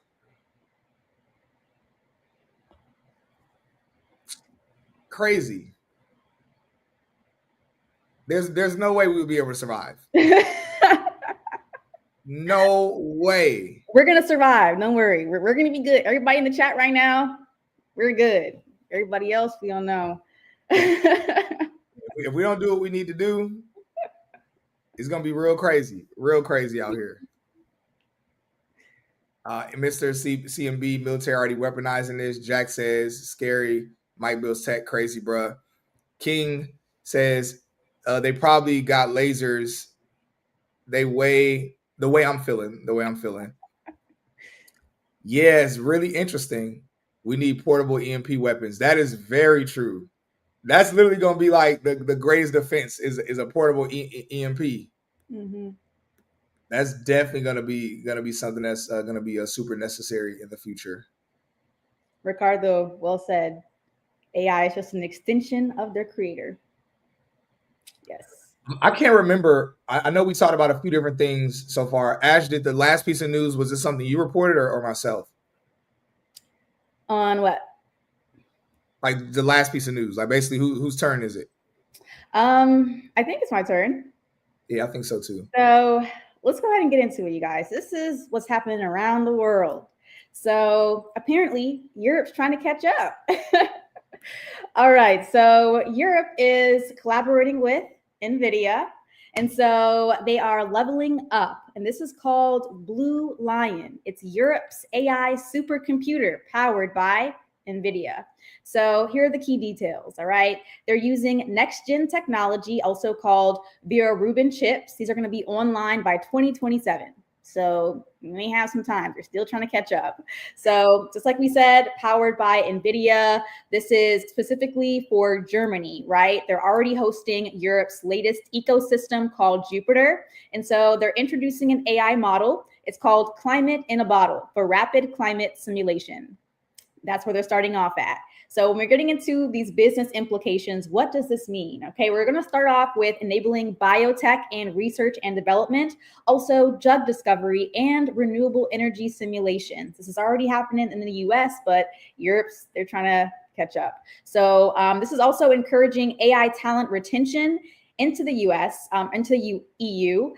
crazy. There's no way we would be able to survive. No way. We're gonna survive. Don't worry. We're gonna be good. Everybody in the chat right now, we're good. Everybody else, we don't know. If we don't do what we need to do, it's gonna be real crazy out here. Mr. CMB military already weaponizing this. Jack says scary. Mike Bill's tech crazy, bruh. King says they probably got lasers. They weigh the way I'm feeling. Yeah, it's really interesting. We need portable EMP weapons. That is very true. That's literally going to be like the greatest defense is a portable EMP. Mm-hmm. That's definitely going to be something that's going to be super necessary in the future. Ricardo, well said. AI is just an extension of their creator. Yes. I can't remember. I know we talked about a few different things so far. Ash, did the last piece of news, was this something you reported or myself? On what? Like the last piece of news, like basically whose turn is it? I think it's my turn. Yeah, I think so too. So let's go ahead and get into it, you guys. This is what's happening around the world. So apparently, Europe's trying to catch up. All right. So Europe is collaborating with NVIDIA. And so they are leveling up. And this is called Blue Lion. It's Europe's AI supercomputer powered by NVIDIA. So here are the key details. All right. They're using next gen technology, also called Vera Rubin chips. These are going to be online by 2027. So you may have some time. They're still trying to catch up. So just like we said, powered by NVIDIA. This is specifically for Germany, right? They're already hosting Europe's latest ecosystem called Jupiter. And so they're introducing an AI model. It's called Climate in a Bottle for rapid climate simulation. That's where they're starting off at. So when we're getting into these business implications, what does this mean? Okay, we're going to start off with enabling biotech and research and development, also drug discovery and renewable energy simulations. This is already happening in the US, but Europe's, they're trying to catch up. So this is also encouraging AI talent retention into the US, into the EU,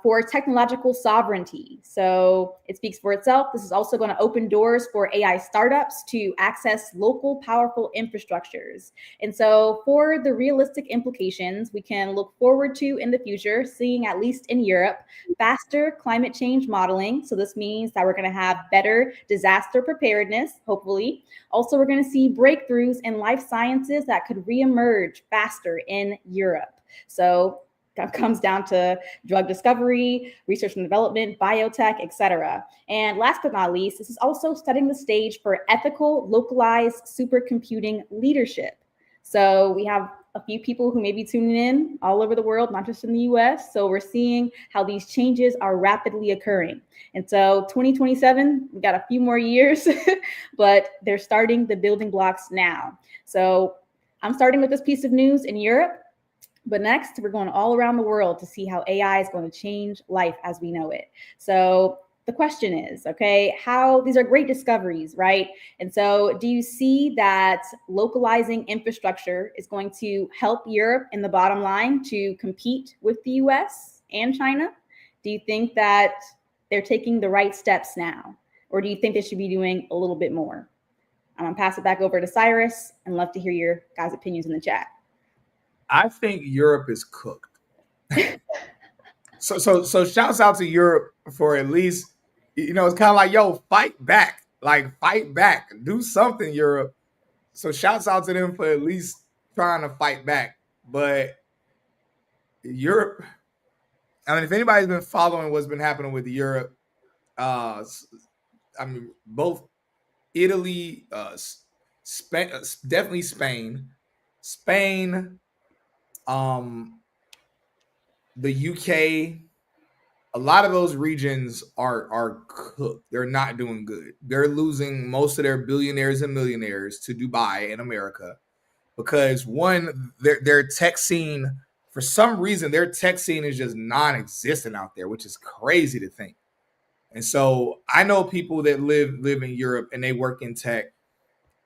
for technological sovereignty. So it speaks for itself. This is also going to open doors for AI startups to access local, powerful infrastructures. And so, for the realistic implications, we can look forward to in the future seeing, at least in Europe, faster climate change modeling. So this means that we're going to have better disaster preparedness, hopefully. Also, we're going to see breakthroughs in life sciences that could reemerge faster in Europe. So that comes down to drug discovery, research and development, biotech, etc. And last but not least, this is also setting the stage for ethical, localized supercomputing leadership. So we have a few people who may be tuning in all over the world, not just in the US. So we're seeing how these changes are rapidly occurring. And so 2027, we got a few more years, but they're starting the building blocks now. So I'm starting with this piece of news in Europe. But next, we're going all around the world to see how AI is going to change life as we know it. So the question is, okay, how these are great discoveries, right? And so do you see that localizing infrastructure is going to help Europe in the bottom line to compete with the US and China? Do you think that they're taking the right steps now? Or do you think they should be doing a little bit more? I'm going to pass it back over to Cyrus and love to hear your guys' opinions in the chat. I think Europe is cooked. So shouts out to Europe for at least, it's kind of like, yo, fight back. Like fight back. Do something, Europe. So shouts out to them for at least trying to fight back. But Europe, I mean, if anybody's been following what's been happening with Europe, I mean, both Italy, Spain, definitely Spain, the UK, a lot of those regions are cooked. They're not doing good. They're losing most of their billionaires and millionaires to Dubai and America because one, their tech scene, for some reason, their tech scene is just non-existent out there, which is crazy to think. And so I know people that live in Europe and they work in tech,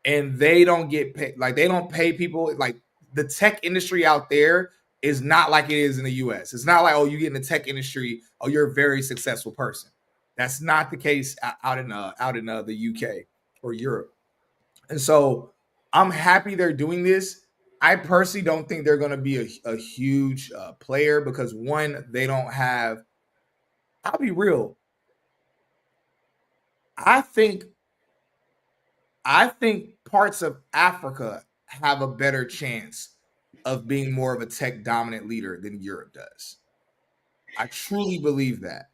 and they don't get paid. Like they don't pay people. Like the tech industry out there is not like it is in the US. It's not like, oh, you get in the tech industry, oh, you're a very successful person. That's not the case out in the UK or Europe. And so I'm happy they're doing this. I personally don't think they're going to be a huge player because one, they don't have. I'll be real. I think parts of Africa have a better chance of being more of a tech dominant leader than Europe does. I truly believe that.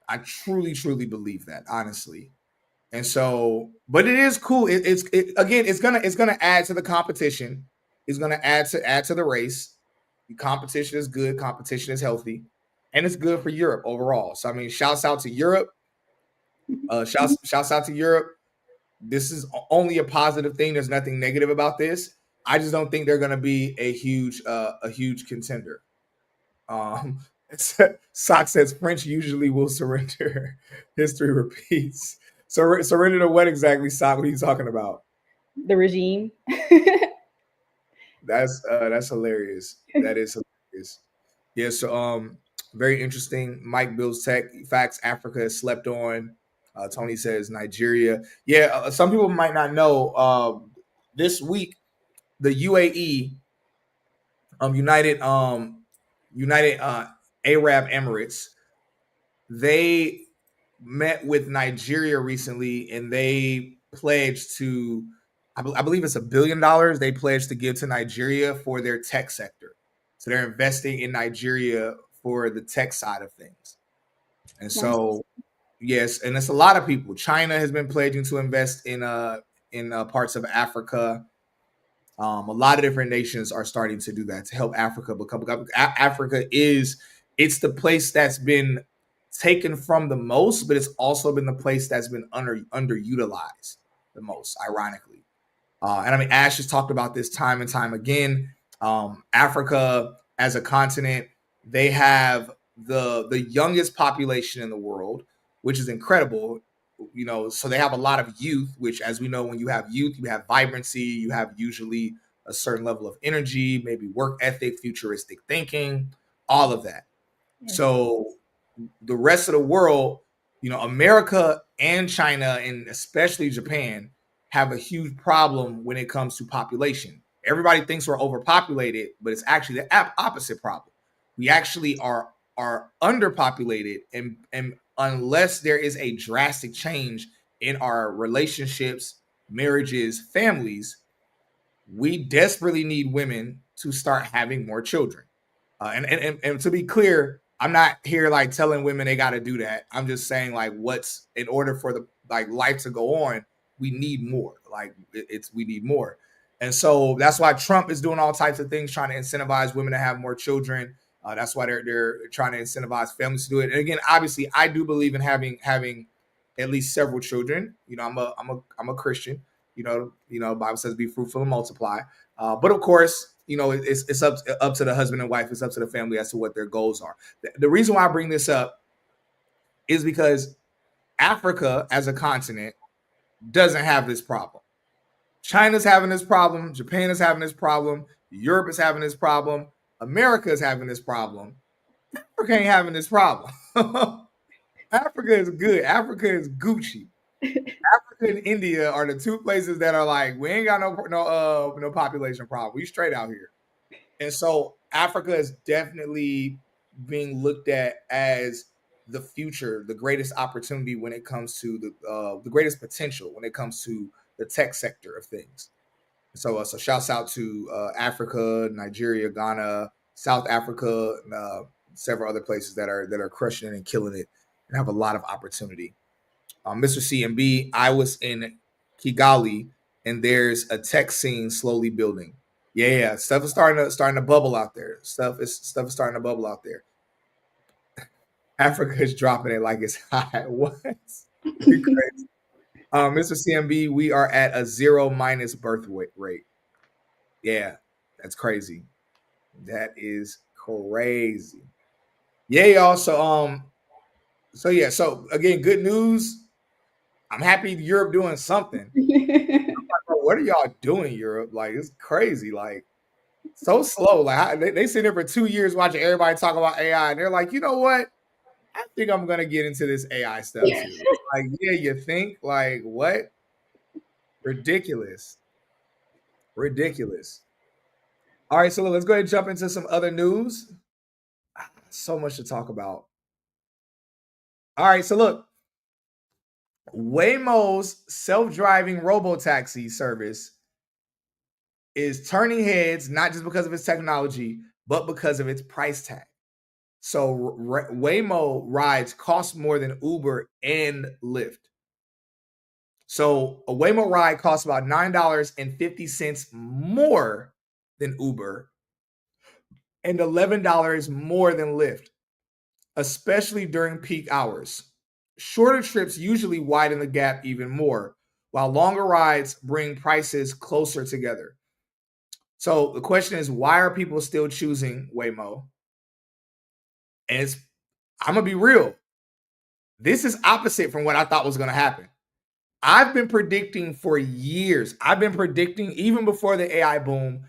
I truly believe that, honestly. And so, but it is cool. Again, it's gonna add to the competition. It's gonna add to the race. The competition is good. Competition is healthy, and it's good for Europe overall. So I mean, shouts out to Europe. Shouts out to Europe. This is only a positive thing. There's nothing negative about this. I just don't think they're going to be a huge contender. Um, Sock says French usually will surrender. History repeats. Surrender to what exactly, Sock? What are you talking about? The regime. That's hilarious. That is hilarious. Yeah. So very interesting. Mike builds tech facts. Africa is slept on. Tony says Nigeria. Yeah. Some people might not know. This week, the UAE, United United Arab Emirates, they met with Nigeria recently, and they pledged to, I believe it's $1 billion. They pledged to give to Nigeria for their tech sector. So they're investing in Nigeria for the tech side of things. And Nice. so, yes, and it's a lot of people. China has been pledging to invest in parts of Africa. A lot of different nations are starting to do that to help Africa become. Africa is it's the place that's been taken from the most, but it's also been the place that's been underutilized the most, ironically. And I mean, Ash has talked about this time and time again. Africa as a continent, they have the youngest population in the world, which is incredible. You know, so they have a lot of youth, which, as we know, when you have youth, you have vibrancy, you have usually a certain level of energy, maybe work ethic, futuristic thinking, all of that. Yes. So the rest of the world, you know, America and China, and especially Japan, have a huge problem when it comes to population. Everybody thinks we're overpopulated, but it's actually the opposite problem. We actually are underpopulated, and unless there is a drastic change in our relationships, marriages, families, we desperately need women to start having more children. And to be clear, I'm not here like telling women they got to do that. I'm just saying like what's in order for the like life to go on, we need more. Like it's we need more. And so that's why Trump is doing all types of things trying to incentivize women to have more children. That's why they're trying to incentivize families to do it. And again, obviously, I do believe in having at least several children. You know, I'm a Christian. Bible says be fruitful and multiply. But of course, you know, it's up to the husband and wife. It's up to the family as to what their goals are. The reason why I bring this up is because Africa as a continent doesn't have this problem. China's having this problem. Japan is having this problem. Europe is having this problem. America is having this problem. Africa ain't having this problem. Africa is good. Africa is Gucci. Africa and India are the two places that are like we ain't got no population problem. We straight out here. And so Africa is definitely being looked at as the future, the greatest opportunity when it comes to the greatest potential when it comes to the tech sector of things. So shouts out to Africa, Nigeria, Ghana, South Africa, and, several other places that are crushing it and killing it and have a lot of opportunity. Mr. CMB, I was in Kigali, and there's a tech scene slowly building. Yeah, stuff is starting to bubble out there. Stuff is starting to bubble out there. Africa is dropping it like it's hot. What? You crazy. Mr. CMB, we are at a 0 minus birth rate. Yeah, that's crazy. That is crazy. Yeah, y'all. So yeah. So again, good news. I'm happy Europe doing something. What are y'all doing, Europe? Like it's crazy. Like so slow. Like they sit there for 2 years watching everybody talk about AI, and they're like, you know what? I think I'm gonna get into this AI stuff too. Like, yeah, you think? Like, what? Ridiculous. Ridiculous. All right, so let's go ahead and jump into some other news. So much to talk about. All right, so look, Waymo's self-driving robo-taxi service is turning heads not just because of its technology, but because of its price tag. So Waymo rides cost more than Uber and Lyft. So a Waymo ride costs about $9.50 more than Uber and $11 more than Lyft, especially during peak hours. Shorter trips usually widen the gap even more. while longer rides bring prices closer together. So the question is, why are people still choosing Waymo? And I'm going to be real. This is opposite from what I thought was going to happen. I've been predicting for years. I've been predicting even before the AI boom.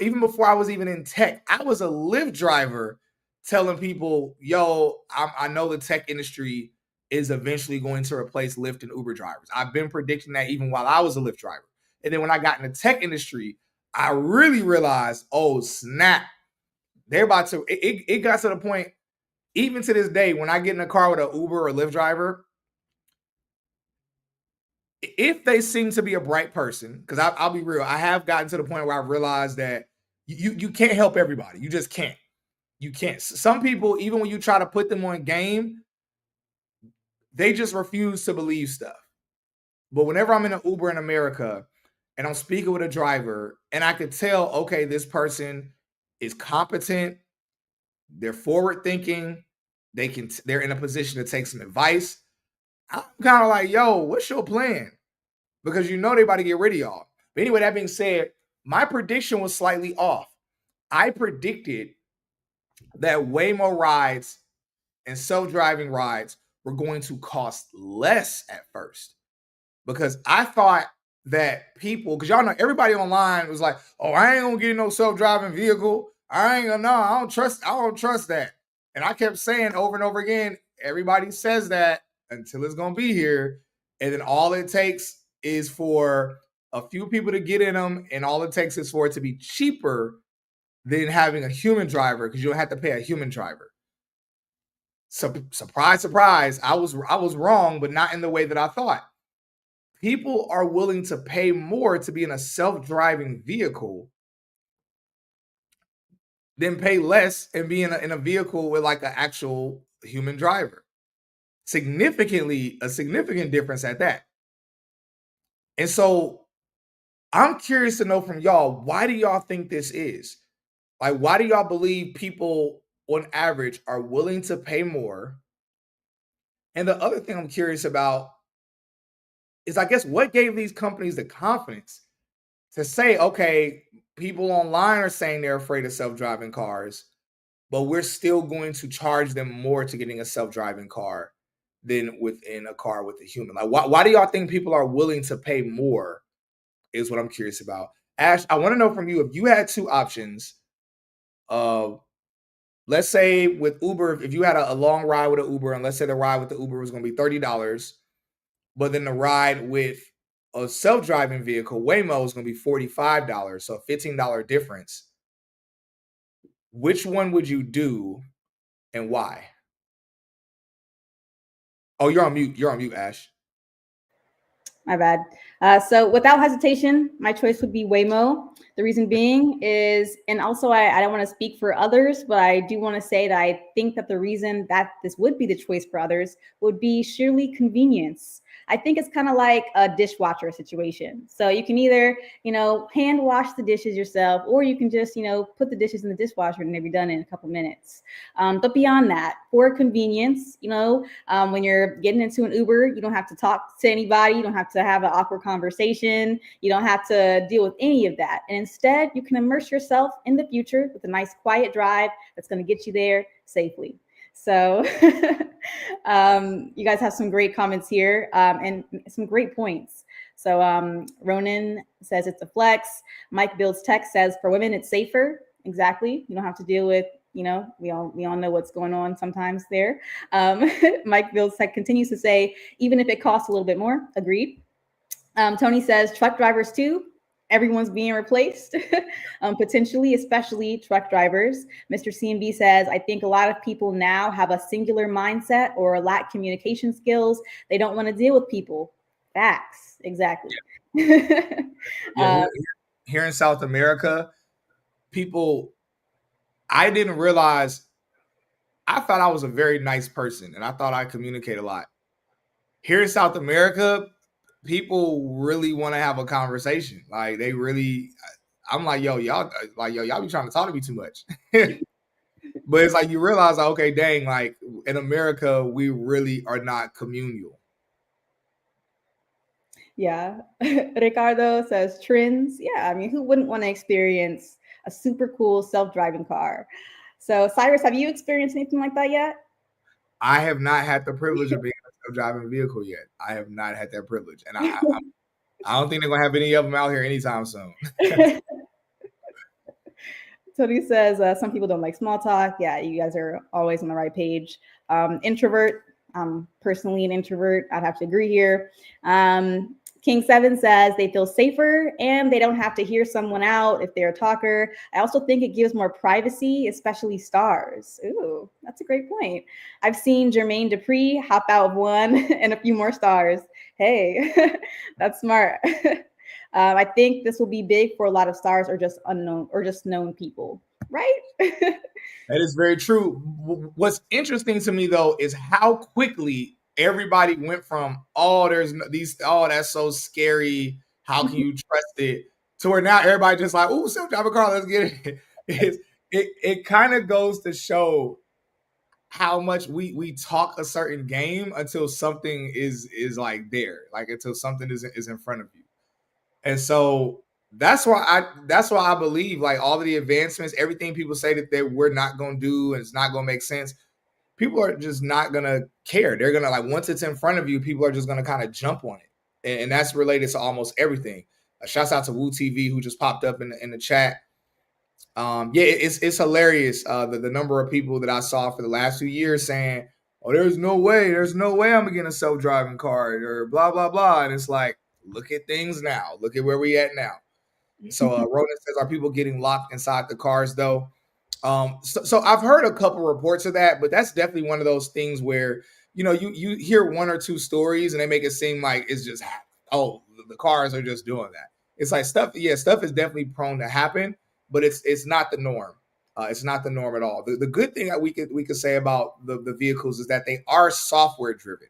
Even before I was even in tech, I was a Lyft driver telling people, yo, I know the tech industry is eventually going to replace Lyft and Uber drivers. I've been predicting that even while I was a Lyft driver. And then when I got in the tech industry, I really realized, oh, snap. They're about to, it got to the point, even to this day, when I get in a car with an Uber or Lyft driver, if they seem to be a bright person, because I'll be real, I have gotten to the point where I realized that you can't help everybody. You just can't. You can't. Some people, even when you try to put them on game, they just refuse to believe stuff. But whenever I'm in an Uber in America and I'm speaking with a driver and I could tell, okay, this person is competent, they're forward thinking, they're in a position to take some advice. I'm kind of like, yo, what's your plan? Because you know they about to get rid of y'all. But anyway, that being said, my prediction was slightly off. I predicted that Waymo rides and self-driving rides were going to cost less at first. Because I thought that people, because y'all know everybody online was like, oh, I ain't gonna get no self-driving vehicle. I ain't gonna, no, I don't trust that. And I kept saying over and over again, everybody says that until it's gonna be here. And then all it takes is for a few people to get in them, and all it takes is for it to be cheaper than having a human driver, because you don't have to pay a human driver. So, surprise, surprise, I was wrong, but not in the way that I thought. People are willing to pay more to be in a self-driving vehicle than pay less and be in a vehicle with like an actual human driver. A significant difference at that. And so I'm curious to know from y'all, why do y'all think this is? Like, why do y'all believe people on average are willing to pay more? And the other thing I'm curious about is, I guess, what gave these companies the confidence to say, okay, people online are saying they're afraid of self-driving cars, but we're still going to charge them more to getting a self-driving car than within a car with a human. Like, why do y'all think people are willing to pay more is what I'm curious about. Ash, I want to know from you, if you had two options, let's say with Uber, if you had a long ride with an Uber, and let's say the ride with the Uber was going to be $30, but then the ride with a self-driving vehicle, Waymo, is going to be $45, so a $15 difference. Which one would you do and why? Oh, you're on mute. You're on mute, Ash. My bad. So without hesitation, my choice would be Waymo. The reason being is, and also I don't want to speak for others, but I do want to say that I think that the reason that this would be the choice for others would be sheerly convenience. I think it's kind of like a dishwasher situation. So you can either, hand wash the dishes yourself, or you can just, put the dishes in the dishwasher and they'll be done in a couple minutes. But beyond that, for convenience, when you're getting into an Uber, you don't have to talk to anybody. You don't have to have an awkward conversation. You don't have to deal with any of that. And instead, you can immerse yourself in the future with a nice quiet drive that's going to get you there safely. So you guys have some great comments here and some great points. So Ronan says it's a flex. Mike Builds Tech says for women, it's safer. Exactly. You don't have to deal with, we all know what's going on sometimes there. Mike Builds Tech continues to say, even if it costs a little bit more. Agreed. Tony says truck drivers too. Everyone's being replaced, potentially, especially truck drivers. Mr. CMB says, I think a lot of people now have a singular mindset or lack communication skills. They don't want to deal with people. Facts. Exactly. Yeah. Here in South America, people, I didn't realize, I thought I was a very nice person and I thought I communicate a lot. Here in South America, people really want to have a conversation. Like, they really, I'm like, y'all be trying to talk to me too much. But it's like, you realize, like, okay, dang, like in America, we really are not communal. Yeah. Ricardo says trends. Yeah, I mean, who wouldn't want to experience a super cool self-driving car? So, Cyrus, have you experienced anything like that yet? I have not had the privilege of being in a self-driving vehicle yet. I have not had that privilege, and I don't think they're gonna have any of them out here anytime soon. Tony says some people don't like small talk. Yeah, you guys are always on the right page. Introvert. I'm personally an introvert. I'd have to agree here. King Seven says they feel safer and they don't have to hear someone out if they're a talker. I also think it gives more privacy, especially stars. Ooh, that's a great point. I've seen Jermaine Dupri hop out of one and a few more stars. Hey, that's smart. I think this will be big for a lot of stars or just unknown or just known people, right? That is very true. What's interesting to me though is how quickly everybody went from there's these that's so scary. How can you trust it? To where now everybody just like, oh, self-driving car, let's get it. It kind of goes to show how much we talk a certain game until something is like there, like until something is in front of you. And so that's why I believe like all of the advancements, everything people say that we're not gonna do and it's not gonna make sense, people are just not gonna care. They're gonna like once it's in front of you, people are just gonna kind of jump on it. And that's related to almost everything. Shouts out to Woo TV who just popped up in the chat. Yeah, it's hilarious. The number of people that I saw for the last few years saying, "Oh, there's no way I'm gonna get a self-driving car," or blah blah blah. And it's like, look at things now. Look at where we at now. So Ronan says, "Are people getting locked inside the cars though?" So I've heard a couple reports of that, but that's definitely one of those things where you hear one or two stories and they make it seem like it's just the cars are just doing that. It's like stuff. Yeah, stuff is definitely prone to happen, but it's not the norm. It's not the norm at all. The good thing that we could say about the vehicles is that they are software driven.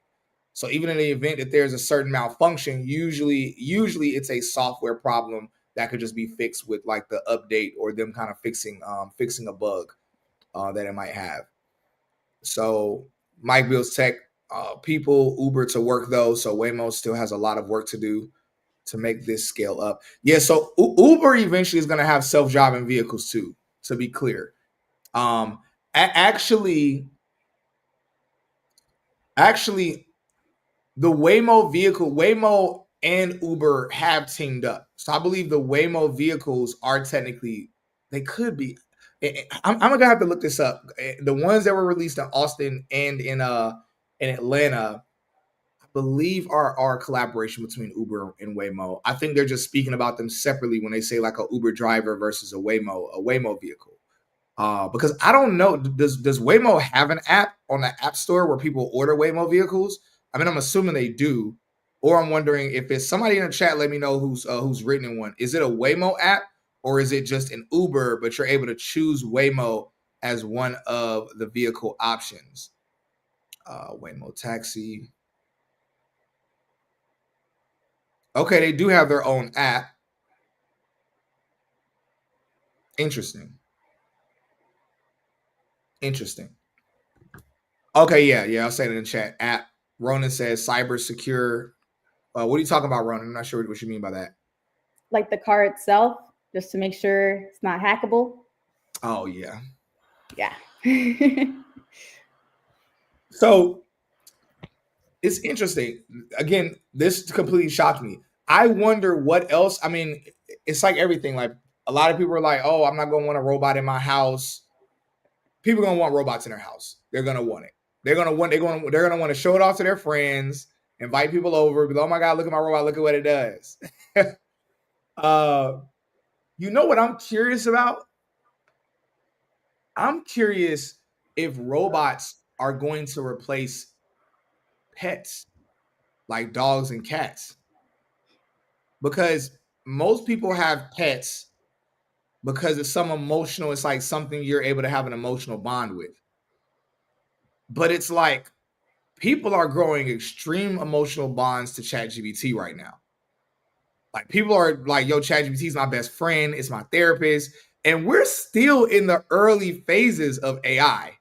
So even in the event that there's a certain malfunction, usually it's a software problem that could just be fixed with like the update or them kind of fixing a bug that it might have. So Mike Bills Tech people Uber to work though, so Waymo still has a lot of work to do to make this scale up. Yeah, so Uber eventually is going to have self-driving vehicles too. To be clear, actually, the Waymo and Uber have teamed up. So I believe the Waymo vehicles are technically, they could be. I'm gonna have to look this up. The ones that were released in Austin and in Atlanta, I believe are a collaboration between Uber and Waymo. I think they're just speaking about them separately when they say like a Uber driver versus a Waymo vehicle. Because I don't know, does Waymo have an app on the App Store where people order Waymo vehicles? I mean, I'm assuming they do, or I'm wondering if it's somebody in the chat. Let me know who's written in one. Is it a Waymo app or is it just an Uber, but you're able to choose Waymo as one of the vehicle options? Waymo taxi. Okay, they do have their own app. Interesting. Okay, yeah. I'll say it in the chat. App. Ronan says cyber secure. What are you talking about, Ronan? I'm not sure what you mean by that. Like the car itself, just to make sure it's not hackable. Oh yeah. Yeah. So it's interesting. Again, this completely shocked me. I wonder what else. I mean, it's like everything. Like a lot of people are like, "Oh, I'm not going to want a robot in my house." People are going to want robots in their house. They're going to want it. They're going to want to show it off to their friends, invite people over, be like, "Oh my god, look at my robot! Look at what it does." You know what I'm curious about? I'm curious if robots are going to replace pets like dogs and cats, because most people have pets because it's it's like something you're able to have an emotional bond with. But it's like people are growing extreme emotional bonds to ChatGPT right now. Like people are like, yo, ChatGPT is my best friend, it's my therapist, and we're still in the early phases of AI.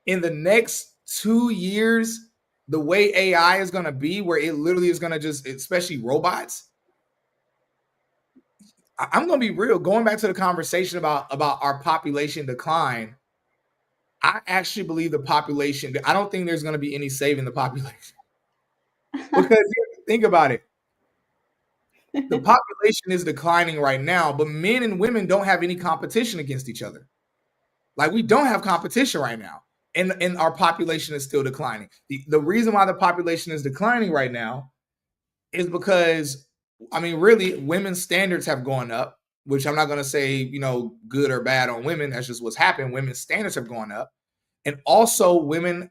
In the next 2 years, the way AI is going to be, where it literally is going to just, especially robots. I'm going to be real. Going back to the conversation about our population decline, I actually believe the population. I don't think there's going to be any saving the population because think about it. The population is declining right now, but men and women don't have any competition against each other. Like, we don't have competition right now, and our population is still declining. The reason why the population is declining right now is because, I mean, really, women's standards have gone up, which I'm not going to say, good or bad on women. That's just what's happened. Women's standards have gone up. And also women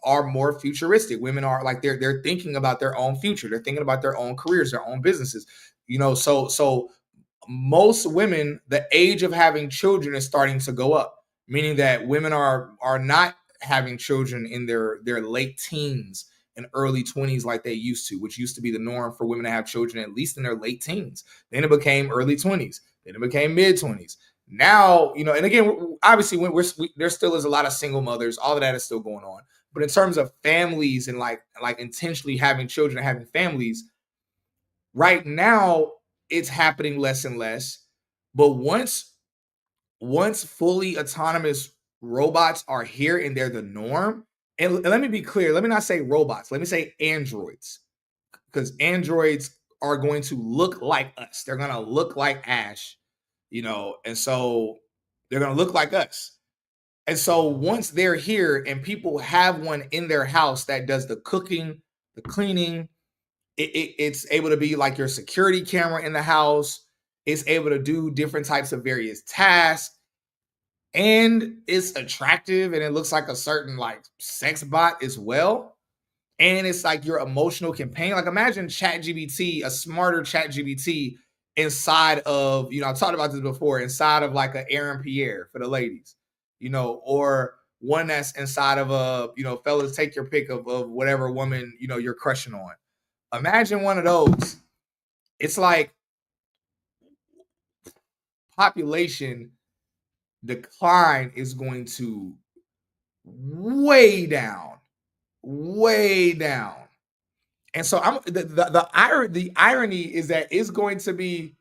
are more futuristic. Women are like, they're thinking about their own future. They're thinking about their own careers, their own businesses. So most women, the age of having children is starting to go up, meaning that women are not having children in their late teens and early 20s like they used to, which used to be the norm for women to have children at least in their late teens. Then it became early 20s. Then it became mid 20s. Now, and again, obviously, there still is a lot of single mothers. All of that is still going on. But in terms of families and like intentionally having children and having families, right now it's happening less and less. But once fully autonomous robots are here and they're the norm, and let me be clear, let me not say robots, let me say androids, because androids are going to look like us. They're going to look like Ash, and so they're going to look like us. And so once they're here and people have one in their house that does the cooking, the cleaning, it's able to be like your security camera in the house. It's able to do different types of various tasks. And it's attractive and it looks like a certain like sex bot as well. And it's like your emotional companion. Like, imagine ChatGPT, a smarter ChatGPT inside of, I've talked about this before, inside of like an Aaron Pierre for the ladies, or one that's inside of a, fellas, take your pick of whatever woman, you're crushing on. Imagine one of those. It's like population decline is going to way down. And so the irony is that it's going to be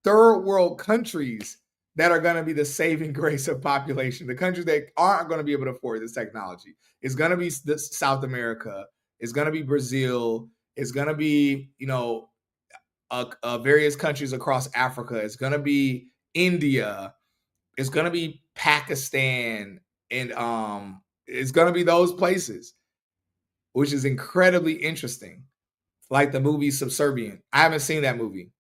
third world countries that are going to be the saving grace of population. The countries that aren't going to be able to afford this technology. It's going to be South America. It's going to be Brazil. It's going to be, various countries across Africa. It's going to be India. It's going to be Pakistan. And it's going to be those places, which is incredibly interesting. Like the movie Subservient. I haven't seen that movie.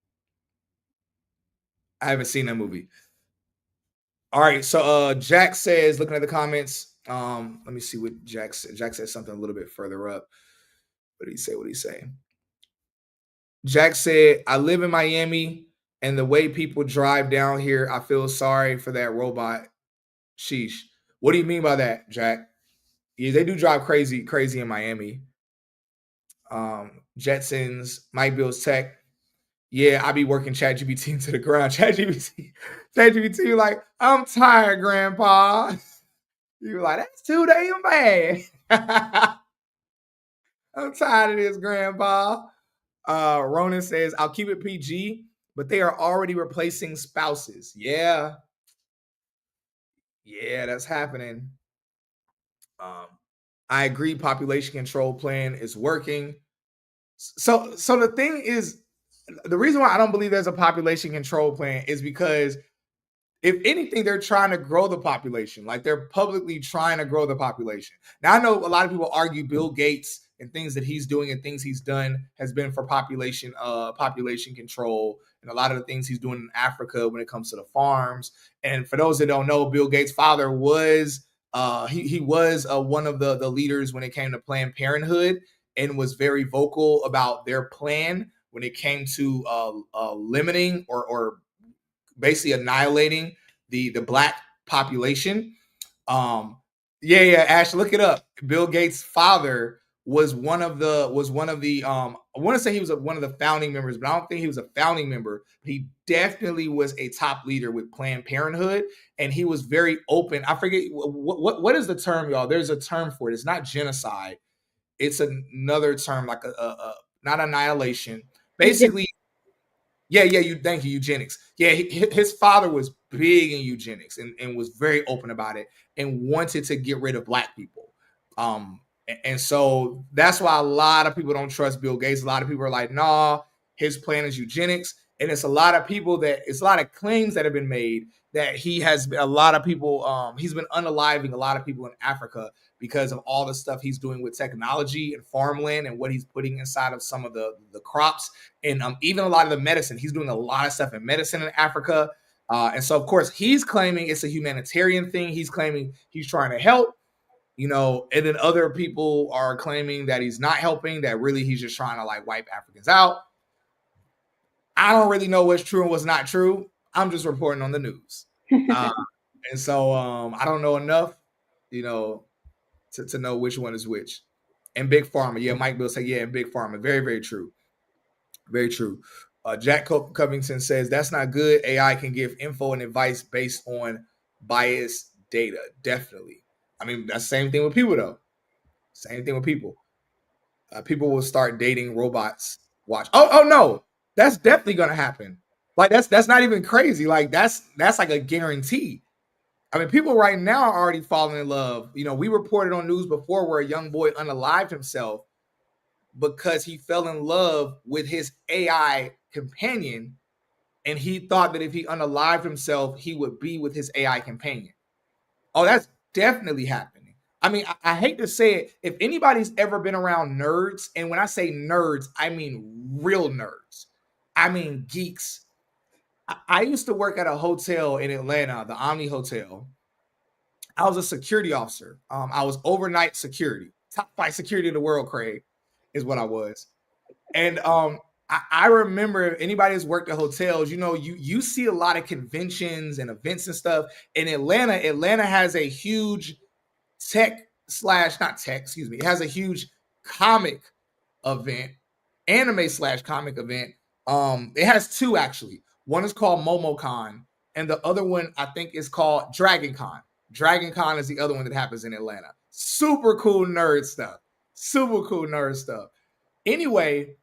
All right, so Jack says, looking at the comments, let me see what Jack said. Jack said something a little bit further up. What did he say? Jack said, I live in Miami, and the way people drive down here, I feel sorry for that robot. Sheesh. What do you mean by that, Jack? Yeah, they do drive crazy in Miami. Jetsons, Mike Bills Tech. Yeah, I be working ChatGPT into the ground. ChatGPT, like, I'm tired, Grandpa. You like, that's too damn bad. I'm tired of this, Grandpa. Ronan says, I'll keep it PG, but they are already replacing spouses. Yeah, that's happening. I agree. Population control plan is working. So the thing is, the reason why I don't believe there's a population control plan is because, if anything, they're trying to grow the population. Like, they're publicly trying to grow the population. Now, I know a lot of people argue Bill Gates and things that he's doing and things he's done has been for population control, and a lot of the things he's doing in Africa when it comes to the farms. And for those that don't know, Bill Gates' father was he was one of the leaders when it came to Planned Parenthood, and was very vocal about their plan when it came to limiting or basically annihilating the black population. Ash, look it up. Bill Gates' father was one of the I want to say he was one of the founding members, but I don't think he was a founding member. He definitely was a top leader with Planned Parenthood, and he was very open. I forget what is the term, y'all. There's a term for it. It's not genocide. It's another term like a not annihilation. Eugen- Basically, yeah. Thank you, eugenics. Yeah, his father was big in eugenics and was very open about it and wanted to get rid of black people. And so that's why a lot of people don't trust Bill Gates. A lot of people are like, nah, his plan is eugenics. And it's a lot of people it's a lot of claims that have been made that he has a lot of people, he's been unaliving a lot of people in Africa because of all the stuff he's doing with technology and farmland and what he's putting inside of some of the crops and even a lot of the medicine. He's doing a lot of stuff in medicine in Africa. And so, of course, he's claiming it's a humanitarian thing. He's claiming he's trying to help, and then other people are claiming that he's not helping, that really he's just trying to like wipe Africans out. I don't really know what's true and what's not true. I'm just reporting on the news. Uh, and so I don't know enough, you know, to know which one is which. And Big Pharma, yeah, Mike Bill said, yeah, and Big Pharma, very, very true. Very true. Jack Covington says that's not good. AI can give info and advice based on biased data. Definitely. I mean, that's the same thing with people, though. Same thing with people. People will start dating robots. Watch. Oh no, that's definitely gonna happen. Like that's not even crazy. Like that's like a guarantee. I mean, people right now are already falling in love. We reported on news before where a young boy unalived himself because he fell in love with his AI companion, and he thought that if he unalived himself, he would be with his AI companion. Oh, that's definitely happening. I mean, I hate to say it. If anybody's ever been around nerds, and when I say nerds, I mean real nerds. I mean geeks. I used to work at a hotel in Atlanta, the Omni Hotel. I was a security officer. I was overnight security, top 5 security in the world. Craig is what I was. And I remember if anybody who's worked at hotels, you see a lot of conventions and events and stuff. In Atlanta, Atlanta has a huge tech slash not tech, excuse me. It has a huge comic event, anime slash comic event. It has two actually. One is called MomoCon, and the other one I think is called DragonCon. DragonCon is the other one that happens in Atlanta. Super cool nerd stuff. Super cool nerd stuff. Anyway,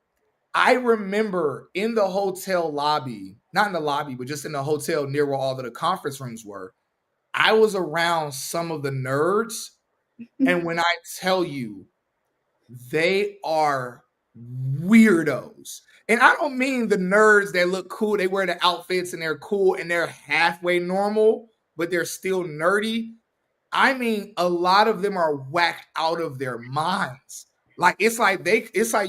I remember in the hotel lobby, not in the lobby, but just in the hotel near where all of the conference rooms were, I was around some of the nerds. And when I tell you, they are weirdos. And I don't mean the nerds that look cool, they wear the outfits and they're cool and they're halfway normal, but they're still nerdy. I mean, a lot of them are whacked out of their minds. Like it's like,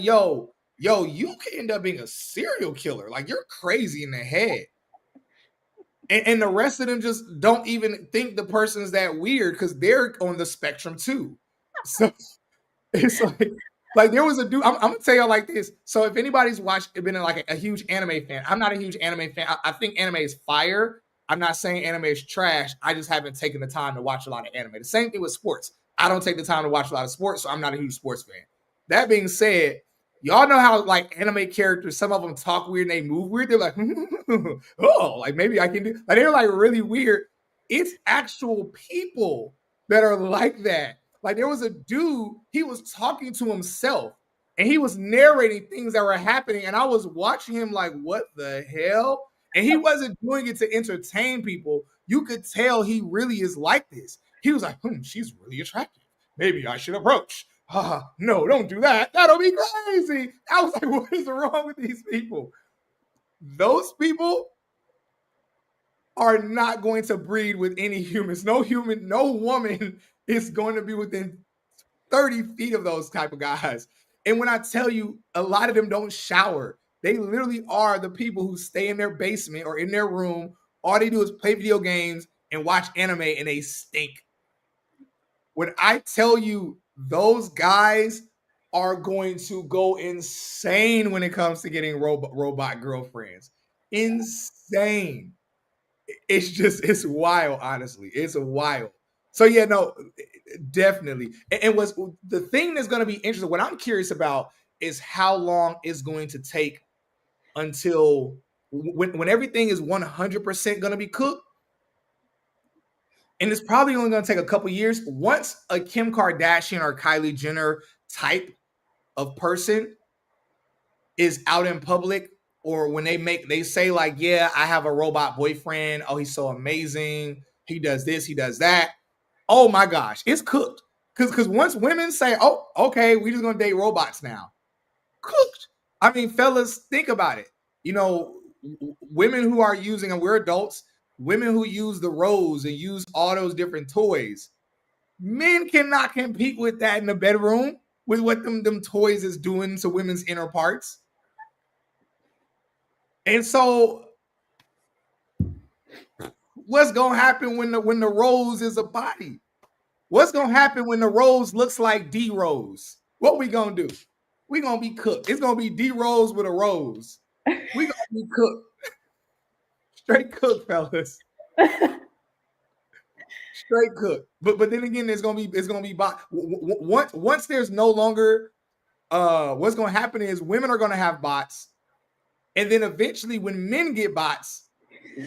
yo, you can end up being a serial killer. Like you're crazy in the head. And the rest of them just don't even think the person's that weird because they're on the spectrum too. So it's like there was a dude. I'm gonna tell y'all like this. So if anybody's watched, been like a huge anime fan, I'm not a huge anime fan. I think anime is fire. I'm not saying anime is trash. I just haven't taken the time to watch a lot of anime. The same thing with sports. I don't take the time to watch a lot of sports, so I'm not a huge sports fan. That being said, y'all know how like anime characters, some of them talk weird and they move weird. They're like, oh, like maybe I can do. Like they're like really weird. It's actual people that are like that. Like there was a dude, he was talking to himself and he was narrating things that were happening. And I was watching him like, what the hell? And he wasn't doing it to entertain people. You could tell he really is like this. He was like, she's really attractive. Maybe I should approach. No, don't do that. That'll be crazy. I was like, what is wrong with these people? Those people are not going to breed with any humans. No human, no woman is going to be within 30 feet of those type of guys. And when I tell you, a lot of them don't shower. They literally are the people who stay in their basement or in their room. All they do is play video games and watch anime and they stink. When I tell you those guys are going to go insane when it comes to getting robot girlfriends. Insane. It's wild, honestly. It's wild. So yeah, no, definitely. And what's the thing that's going to be interesting, what I'm curious about is how long it's going to take until when everything is 100% going to be cooked And it's probably only going to take a couple years. Once a Kim Kardashian or Kylie Jenner type of person is out in public, or when they say like, yeah, I have a robot boyfriend. Oh, he's so amazing. He does this, he does that. Oh my gosh, it's cooked. Because once women say, oh, okay, we just gonna date robots now, cooked. I mean, fellas, think about it. You know, women who are using, and we're adults, women who use the Rose and use all those different toys, men cannot compete with that in the bedroom with what them toys is doing to women's inner parts. And so, what's gonna happen when the Rose is a body? What's gonna happen when the Rose looks like D Rose? What we gonna do? We gonna be cooked. It's gonna be D Rose with a rose. We gonna be cooked. Straight cooked, fellas. Straight cooked. But then again, it's gonna be once there's no longer what's gonna happen is women are gonna have bots, and then eventually when men get bots,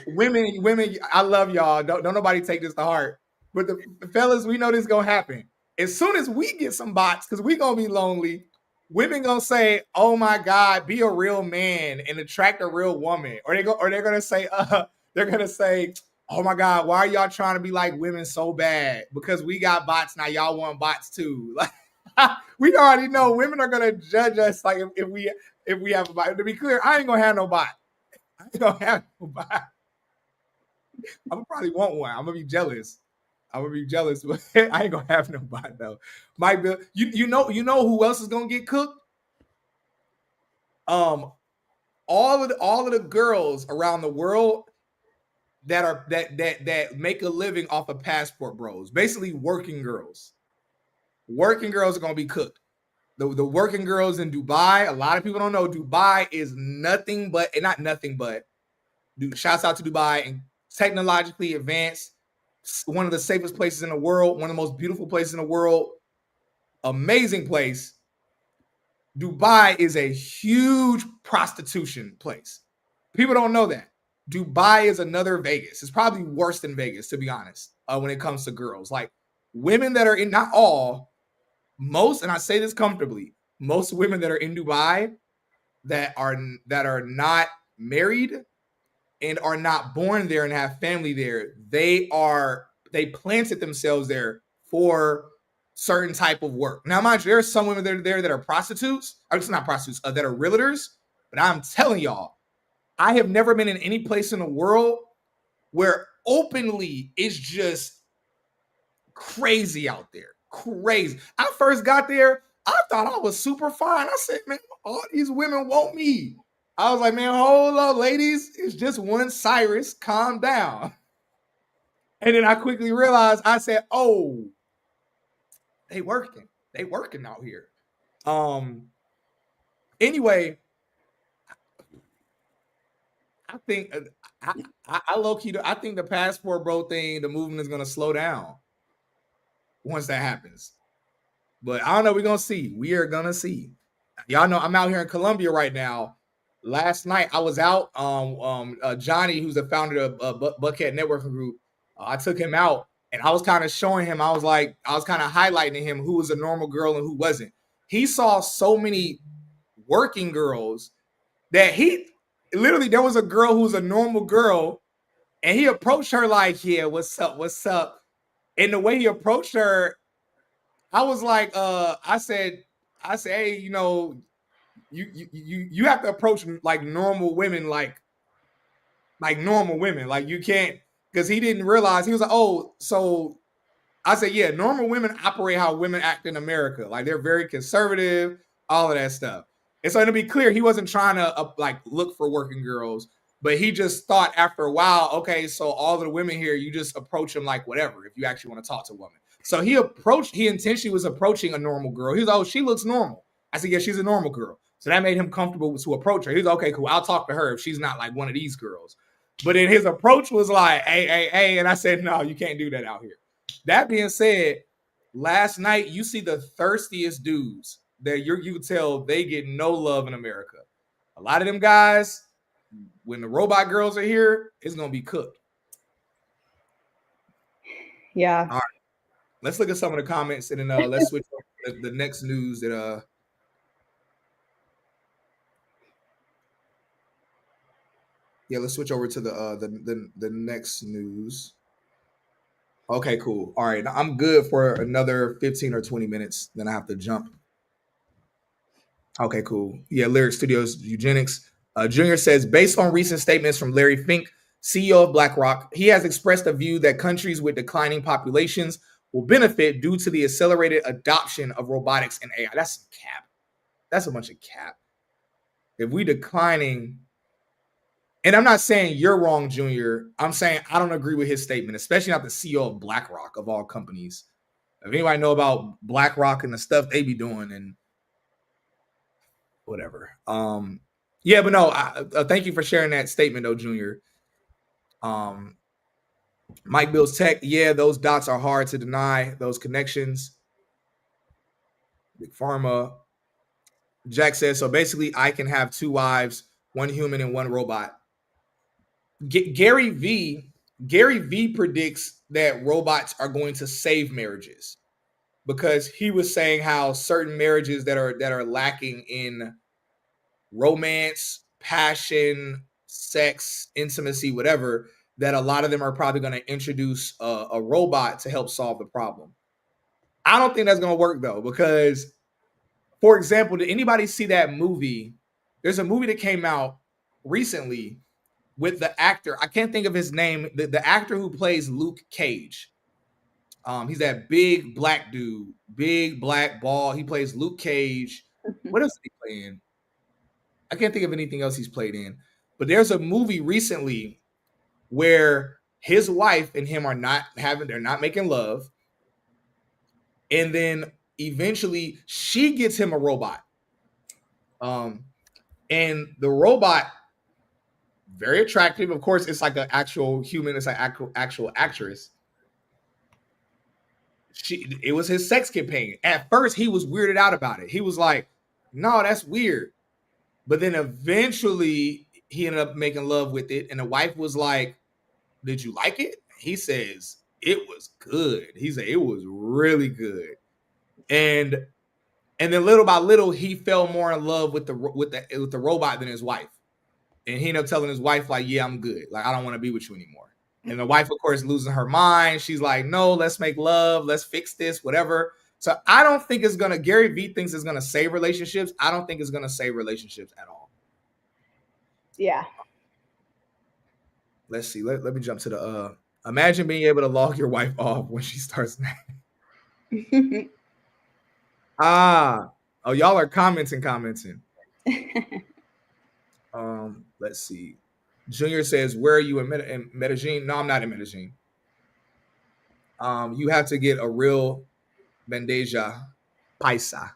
women, I love y'all. Don't nobody take this to heart. But the fellas, we know this is gonna happen. As soon as we get some bots, because we gonna be lonely, women gonna say, "Oh my God, be a real man and attract a real woman," or they're gonna say, "Oh my God, why are y'all trying to be like women so bad? Because we got bots now, y'all want bots too." Like we already know women are gonna judge us like if we have a bot. To be clear, I ain't gonna have no bot. I ain't gonna have no bot. I'm gonna probably want one. I'm gonna be jealous. But I ain't gonna have no bot though. Might be you know who else is gonna get cooked? All of the girls around the world that make a living off of passport bros, basically working girls. Working girls are gonna be cooked. The working girls in Dubai, a lot of people don't know Dubai is nothing but, and not nothing but, shouts out to Dubai, and technologically advanced, one of the safest places in the world, one of the most beautiful places in the world, amazing place. Dubai is a huge prostitution place. People don't know that. Dubai is another Vegas. It's probably worse than Vegas, to be honest, when it comes to girls. Like women that are in, not all, most, and I say this comfortably, most women that are in Dubai that are not married and are not born there and have family there, they planted themselves there for certain type of work. Now, mind you, there are some women that are there that are prostitutes, or it's not prostitutes, that are realtors. But I'm telling y'all, I have never been in any place in the world where openly it's just crazy out there. Crazy. I first got there, I thought I was super fine. I said, man, all these women want me. I was like, man, hold up, ladies. It's just one Cyrus. Calm down. And then I quickly realized, I said, oh, they working. They working out here. Anyway, I think I low key, I think the passport bro thing, the movement is gonna slow down once that happens. But I don't know. We're gonna see. We are gonna see. Y'all know I'm out here in Colombia right now. Last night I was out. Johnny, who's the founder of Buckhead Networking Group, I took him out and I was kind of showing him. I was kind of highlighting to him who was a normal girl and who wasn't. He saw so many working girls that he literally, there was a girl who was a normal girl, and he approached her like, "Yeah, what's up? What's up?" And the way he approached her, I was like, I said, hey, you know, you have to approach like normal women, like normal women. Like you can't, because he didn't realize, he was like, oh, so I said, yeah, normal women operate how women act in America. Like they're very conservative, all of that stuff. And so to be clear, he wasn't trying to like look for working girls, but he just thought after a while, okay, so all of the women here, you just approach them like whatever if you actually want to talk to a woman. So he intentionally was approaching a normal girl. He was, oh, she looks normal. I said, yeah, she's a normal girl. So that made him comfortable to approach her. He was, okay, cool, I'll talk to her if she's not like one of these girls. But then his approach was like, hey, and I said, no, you can't do that out here. That being said, last night you see the thirstiest dudes that you can tell they get no love in America. A lot of them guys, when the robot girls are here, it's gonna be cooked. Yeah. All right, let's look at some of the comments and then let's switch over to the next news that yeah, let's switch over to the next news. Okay, cool. All right, I'm good for another 15 or 20 minutes. Then I have to jump. Okay, cool. Yeah, Lyric Studios Eugenics. Junior says, based on recent statements from Larry Fink, CEO of BlackRock, he has expressed a view that countries with declining populations will benefit due to the accelerated adoption of robotics and AI. That's some cap. That's a bunch of cap. If we declining, and I'm not saying you're wrong, Junior. I'm saying I don't agree with his statement, especially not the CEO of BlackRock of all companies. If anybody know about BlackRock and the stuff they be doing, and whatever. Yeah, but no, thank you for sharing that statement, though, Junior. Um, Mike Bills Tech, yeah, those dots are hard to deny. Those connections. Big Pharma. Jack says so. Basically, I can have two wives, one human and one robot. Gary V. Gary V. predicts that robots are going to save marriages because he was saying how certain marriages that are lacking in romance, passion, sex, intimacy, whatever, that a lot of them are probably going to introduce a robot to help solve the problem. I don't think that's going to work though, because, for example, did anybody see that movie? There's a movie that came out recently with the actor. I can't think of his name. The actor who plays Luke Cage. He's that big black dude, big black ball. He plays Luke Cage. What else did he play in? I can't think of anything else he's played in. But there's a movie recently where his wife and him they're not making love. And then eventually she gets him a robot. And the robot, very attractive. Of course, it's like an actual human, it's like actual actress. It was his sex campaign. At first, he was weirded out about it. He was like, no, that's weird. But then eventually he ended up making love with it. And the wife was like, did you like it? He says, it was good. He said, it was really good. And then little by little, he fell more in love with the robot than his wife. And he ended up telling his wife, like, yeah, I'm good. Like, I don't want to be with you anymore. And the wife, of course, losing her mind. She's like, no, let's make love. Let's fix this, whatever. So I don't think it's going to, Gary Vee thinks it's going to save relationships. I don't think it's going to save relationships at all. Yeah. Let's see. Let me jump to the, imagine being able to log your wife off when she starts napping. Oh, y'all are commenting. Let's see. Junior says, where are you in Medellin? No, I'm not in Medellin. You have to get a real bandeja paisa.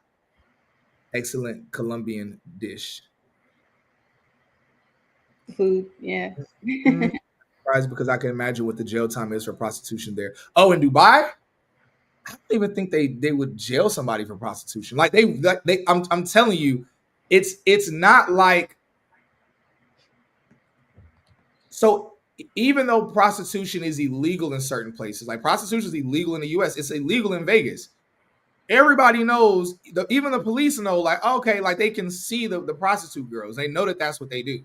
Excellent Colombian dish. Food, yeah. Surprised because I can imagine what the jail time is for prostitution there. Oh, in Dubai? I don't even think they would jail somebody for prostitution. Like I'm telling you, it's not like, so even though prostitution is illegal in certain places, like prostitution is illegal in the US, it's illegal in Vegas. Everybody knows, even the police know, like, okay, like they can see the prostitute girls. They know that that's what they do.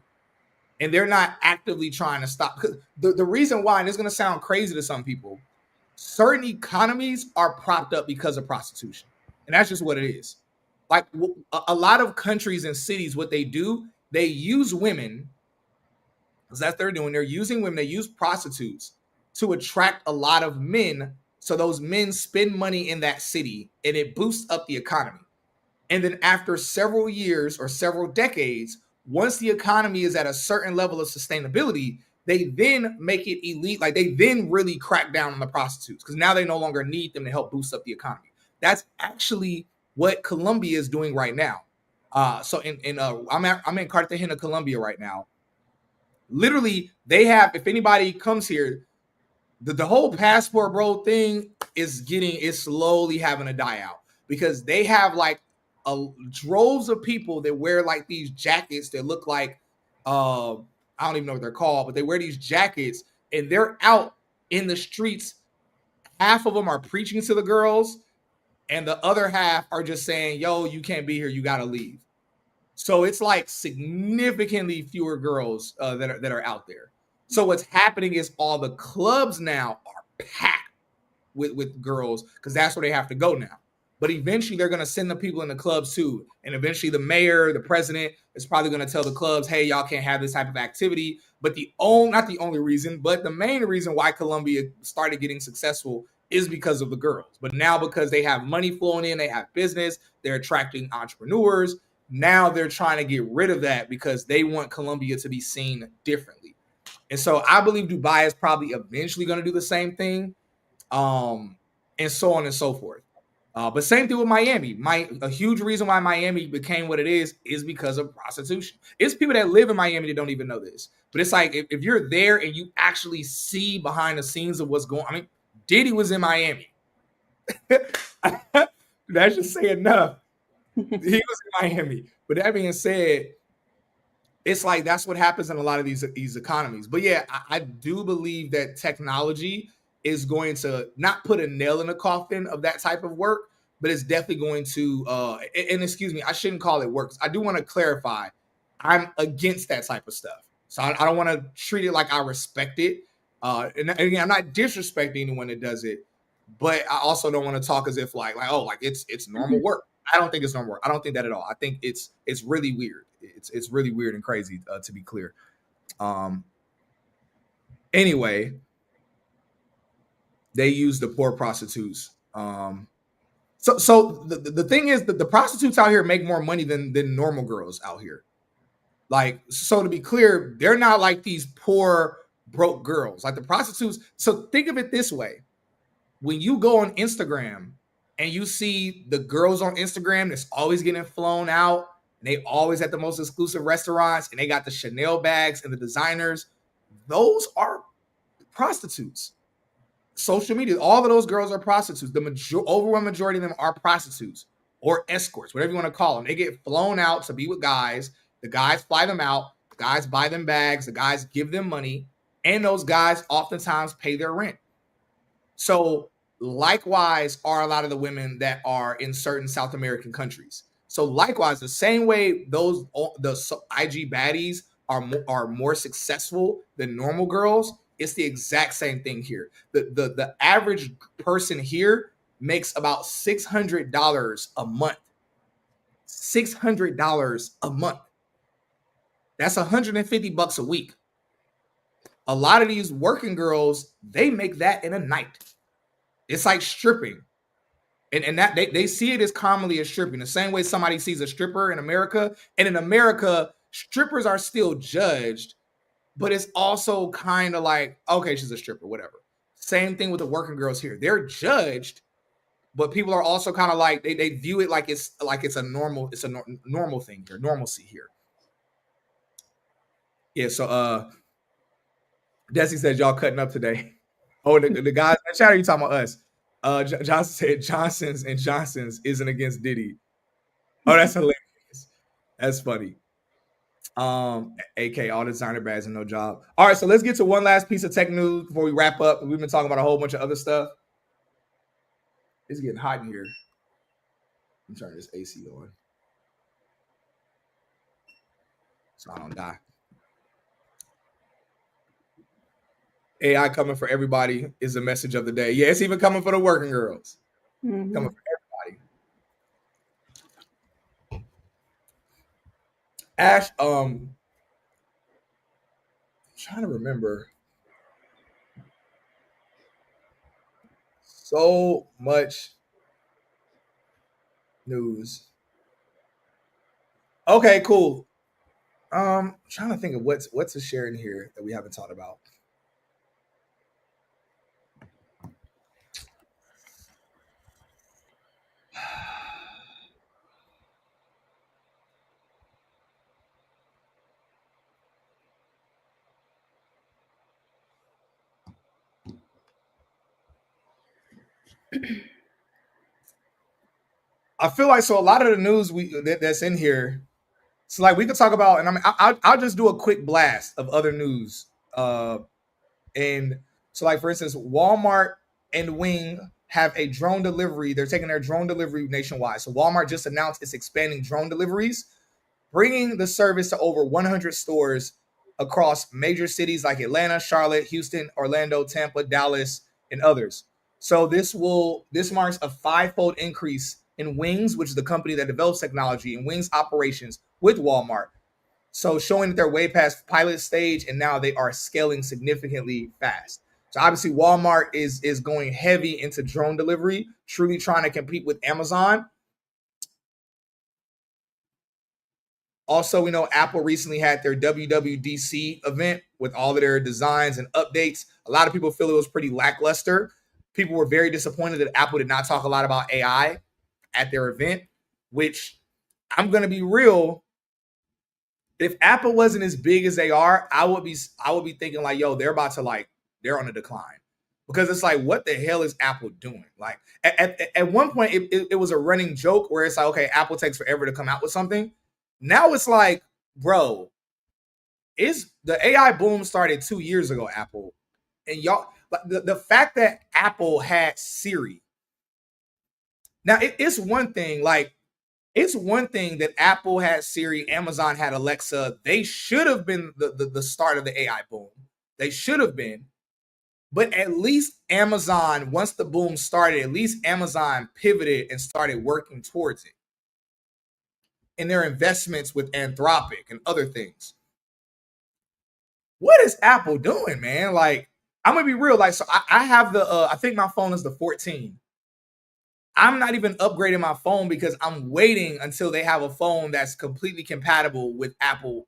And they're not actively trying to stop. The reason why, and it's going to sound crazy to some people, certain economies are propped up because of prostitution. And that's just what it is. Like a lot of countries and cities, what they do, they use women, because that's what they're doing. They're using women, they use prostitutes to attract a lot of men. So those men spend money in that city and it boosts up the economy. And then after several years or several decades, once the economy is at a certain level of sustainability, they then make it elite. Like they then really crack down on the prostitutes because now they no longer need them to help boost up the economy. That's actually what Colombia is doing right now. So I'm in Cartagena, Colombia right now. Literally, they have, if anybody comes here, the whole passport bro thing is slowly having to die out because they have like droves of people that wear like these jackets that look like I don't even know what they're called, but they wear these jackets and they're out in the streets half of them are preaching to the girls, and the other half are just saying, "Yo, you can't be here. You got to leave." So it's like significantly fewer girls that are out there. So what's happening is all the clubs now are packed with girls because that's where they have to go now. But eventually they're going to send the people in the clubs too. And eventually the mayor, the president is probably going to tell the clubs, hey, y'all can't have this type of activity. But not the only reason, but the main reason why Colombia started getting successful is because of the girls. But now because they have money flowing in, they have business, they're attracting entrepreneurs. Now they're trying to get rid of that because they want Colombia to be seen differently. And so I believe Dubai is probably eventually going to do the same thing, and so on and so forth. But same thing with Miami. A huge reason why Miami became what it is because of prostitution. It's people that live in Miami that don't even know this. But it's like if you're there and you actually see behind the scenes of what's going on. I mean, Diddy was in Miami. That should say enough. He was in Miami. But that being said, it's like that's what happens in a lot of these economies. But yeah, I do believe that technology is going to not put a nail in the coffin of that type of work, but it's definitely going to and excuse me, I shouldn't call it work. I do want to clarify, I'm against that type of stuff. So I don't want to treat it like I respect it. And again, I'm not disrespecting anyone that does it, but I also don't want to talk as if like it's normal work. I don't think it's normal work. I don't think that at all. I think it's really weird. It's really weird and crazy, to be clear. Anyway, they use the poor prostitutes. So the thing is that the prostitutes out here make more money than normal girls out here. Like, so to be clear, they're not like these poor broke girls. Like the prostitutes. So think of it this way: when you go on Instagram and you see the girls on Instagram that's always getting flown out, and they always at the most exclusive restaurants, and they got the Chanel bags and the designers, those are prostitutes. Social media, all of those girls are prostitutes. The overwhelming majority of them are prostitutes or escorts, whatever you want to call them. They get flown out to be with guys. The guys fly them out. The guys buy them bags. The guys give them money. And those guys oftentimes pay their rent. So likewise are a lot of the women that are in certain South American countries. So likewise, the same way the IG baddies are more successful than normal girls, it's the exact same thing here. The average person here makes about $600 a month. $600 a month. That's $150 a week. A lot of these working girls, they make that in a night. It's like stripping. And that they see it as commonly as stripping. The same way somebody sees a stripper in America. And in America, strippers are still judged, but it's also kind of like, okay, she's a stripper, whatever. Same thing with the working girls here. They're judged, but people are also kind of like they view it like it's a normal thing here, normalcy here. Yeah, so Desi says y'all cutting up today. Oh, the guys in the chat, are you talking about us? Johnson said Johnson's and Johnson's isn't against Diddy. Oh, that's hilarious. That's funny. AK, all designer bags and no job. All right, so let's get to one last piece of tech news before we wrap up. We've been talking about a whole bunch of other stuff. It's getting hot in here. I'm turning this AC on so I don't die. AI coming for everybody is the message of the day. Yeah, it's even coming for the working girls. Mm-hmm. Coming for everybody. Ash, I'm trying to remember. So much news. Okay, cool. I'm trying to think of what's to share in here that we haven't talked about. I feel like so a lot of the news that's in here. So like we could talk about, and I'll just do a quick blast of other news. And so like for instance, Walmart and Wing have a drone delivery. They're taking their drone delivery nationwide. So Walmart just announced it's expanding drone deliveries, bringing the service to over 100 stores across major cities like Atlanta, Charlotte, Houston, Orlando, Tampa, Dallas, and others. So this marks a five-fold increase in Wings, which is the company that develops technology, and Wings operations with Walmart. So showing that they're way past pilot stage and now they are scaling significantly fast. So obviously Walmart is going heavy into drone delivery, truly trying to compete with Amazon. Also, we know Apple recently had their WWDC event with all of their designs and updates. A lot of people feel it was pretty lackluster. People were very disappointed that Apple did not talk a lot about AI at their event, which I'm going to be real. If Apple wasn't as big as they are, I would be thinking like, yo, they're on a decline. Because it's like, what the hell is Apple doing? Like at one point, it was a running joke where it's like, okay, Apple takes forever to come out with something. Now it's like, bro, is the AI boom started 2 years ago, Apple. And y'all, the fact that Apple had Siri. Now it's one thing, that Apple had Siri, Amazon had Alexa. They should have been the start of the AI boom. They should have been. But at least Amazon, once the boom started, at least Amazon pivoted and started working towards it. In their investments with Anthropic and other things. What is Apple doing, man? Like, I'm gonna be real. Like, so I have the I think my phone is the 14. I'm not even upgrading my phone because I'm waiting until they have a phone that's completely compatible with Apple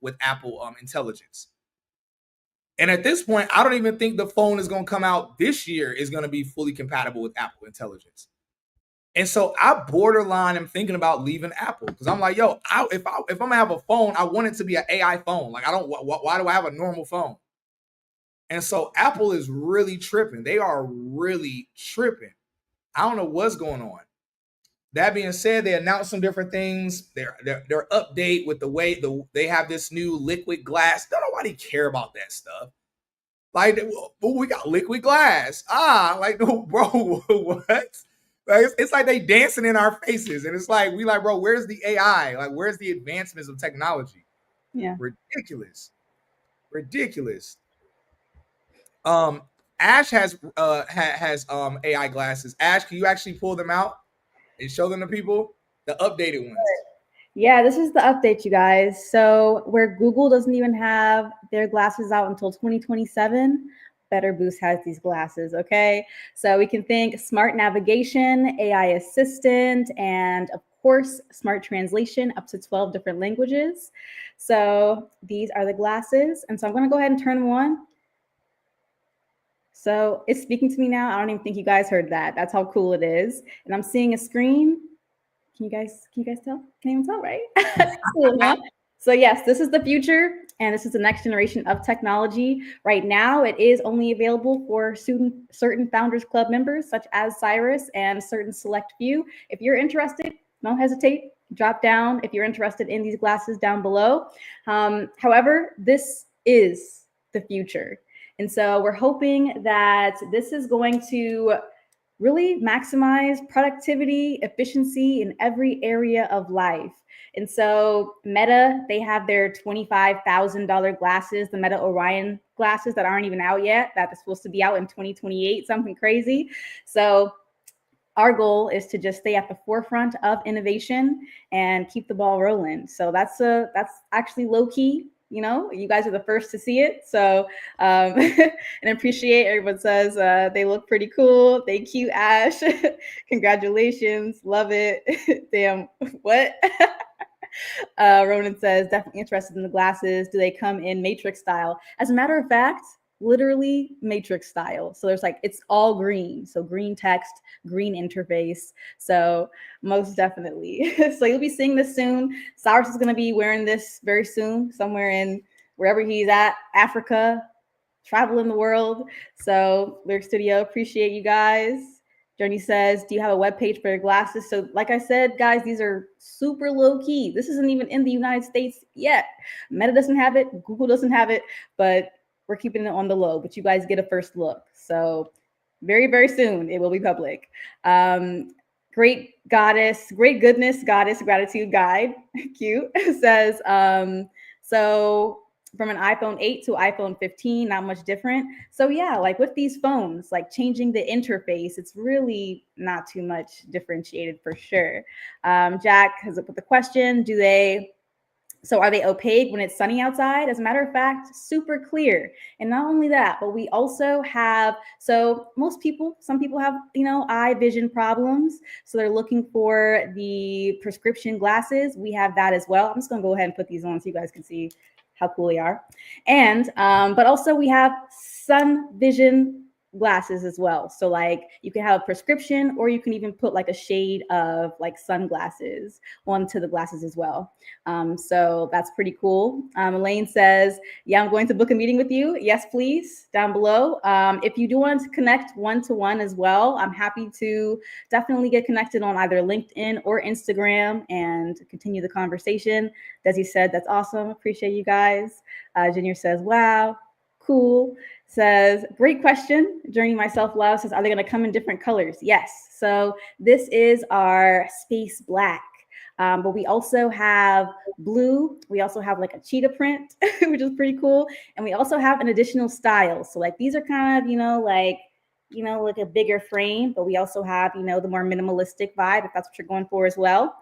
intelligence. And at this point, I don't even think the phone is going to come out this year is going to be fully compatible with Apple intelligence. And so I borderline am thinking about leaving Apple because I'm like, yo, if I'm gonna have a phone, I want it to be an AI phone. Like, I don't. Why do I have a normal phone? And so Apple is really tripping. They are really tripping. I don't know what's going on. That being said, they announced some different things. Their update with the way they have this new liquid glass. Don't nobody care about that stuff. Like, we got liquid glass. Like, no, bro, what? Like, it's like they dancing in our faces, and it's like bro, where's the AI? Like, where's the advancements of technology? Yeah, ridiculous. Ash has AI glasses. Ash, can you actually pull them out and show them to people? The updated ones. Yeah, this is the update, you guys. So where Google doesn't even have their glasses out until 2027, Better Boost has these glasses, okay? So we can think smart navigation, AI assistant, and of course, smart translation up to 12 different languages. So these are the glasses. And so I'm gonna go ahead and turn them on. So it's speaking to me now. I don't even think you guys heard that. That's how cool it is. And I'm seeing a screen. Can you guys tell? Can you tell, right? Cool, huh? So yes, this is the future, and this is the next generation of technology. Right now, it is only available for certain Founders Club members, such as Cyrus and certain select few. If you're interested, don't hesitate. Drop down if you're interested in these glasses down below. However, this is the future. And so we're hoping that this is going to really maximize productivity, efficiency in every area of life. And so Meta, they have their $25,000 glasses, the Meta Orion glasses that aren't even out yet, that is supposed to be out in 2028, something crazy. So our goal is to just stay at the forefront of innovation and keep the ball rolling. So that's actually low key. You know, you guys are the first to see it. So, and appreciate everyone says they look pretty cool. Thank you, Ash. Congratulations. Love it. Damn, what? Ronan says, definitely interested in the glasses. Do they come in Matrix style? As a matter of fact, literally Matrix style. So there's it's all green. So green text, green interface. So most definitely. So you'll be seeing this soon. Cyrus is going to be wearing this very soon, somewhere in wherever he's at, Africa, traveling the world. So Lyric Studio, appreciate you guys. Journey says, do you have a web page for your glasses? So like I said, guys, these are super low key. This isn't even in the United States yet. Meta doesn't have it. Google doesn't have it, but we're keeping it on the low, but you guys get a first look. So Very, very soon it will be public. Great goddess, great goodness goddess gratitude guide, cute, says, so from an iPhone 8 to iPhone 15, not much different. So yeah, like with these phones, like changing the interface, it's really not too much differentiated for sure. Jack has put the question, so are they opaque when it's sunny outside? As a matter of fact, super clear. And not only that, but we also have, so some people have, eye vision problems. So they're looking for the prescription glasses. We have that as well. I'm just gonna go ahead and put these on so you guys can see how cool they are. And, but also we have sun vision glasses as well. So like you can have a prescription, or you can even put like a shade of like sunglasses onto the glasses as well. So that's pretty cool. Elaine says, yeah, I'm going to book a meeting with you. Yes, please, down below. If you do want to connect one-to-one as well, I'm happy to definitely get connected on either LinkedIn or Instagram and continue the conversation. Desi said, that's awesome. Appreciate you guys. Junior says, wow, cool. Says, great question. Journey Myself Love says, are they going to come in different colors? Yes. So this is our space black. But we also have blue. We also have like a cheetah print, which is pretty cool. And we also have an additional style. So like these are kind of, like a bigger frame, but we also have, the more minimalistic vibe, if that's what you're going for as well.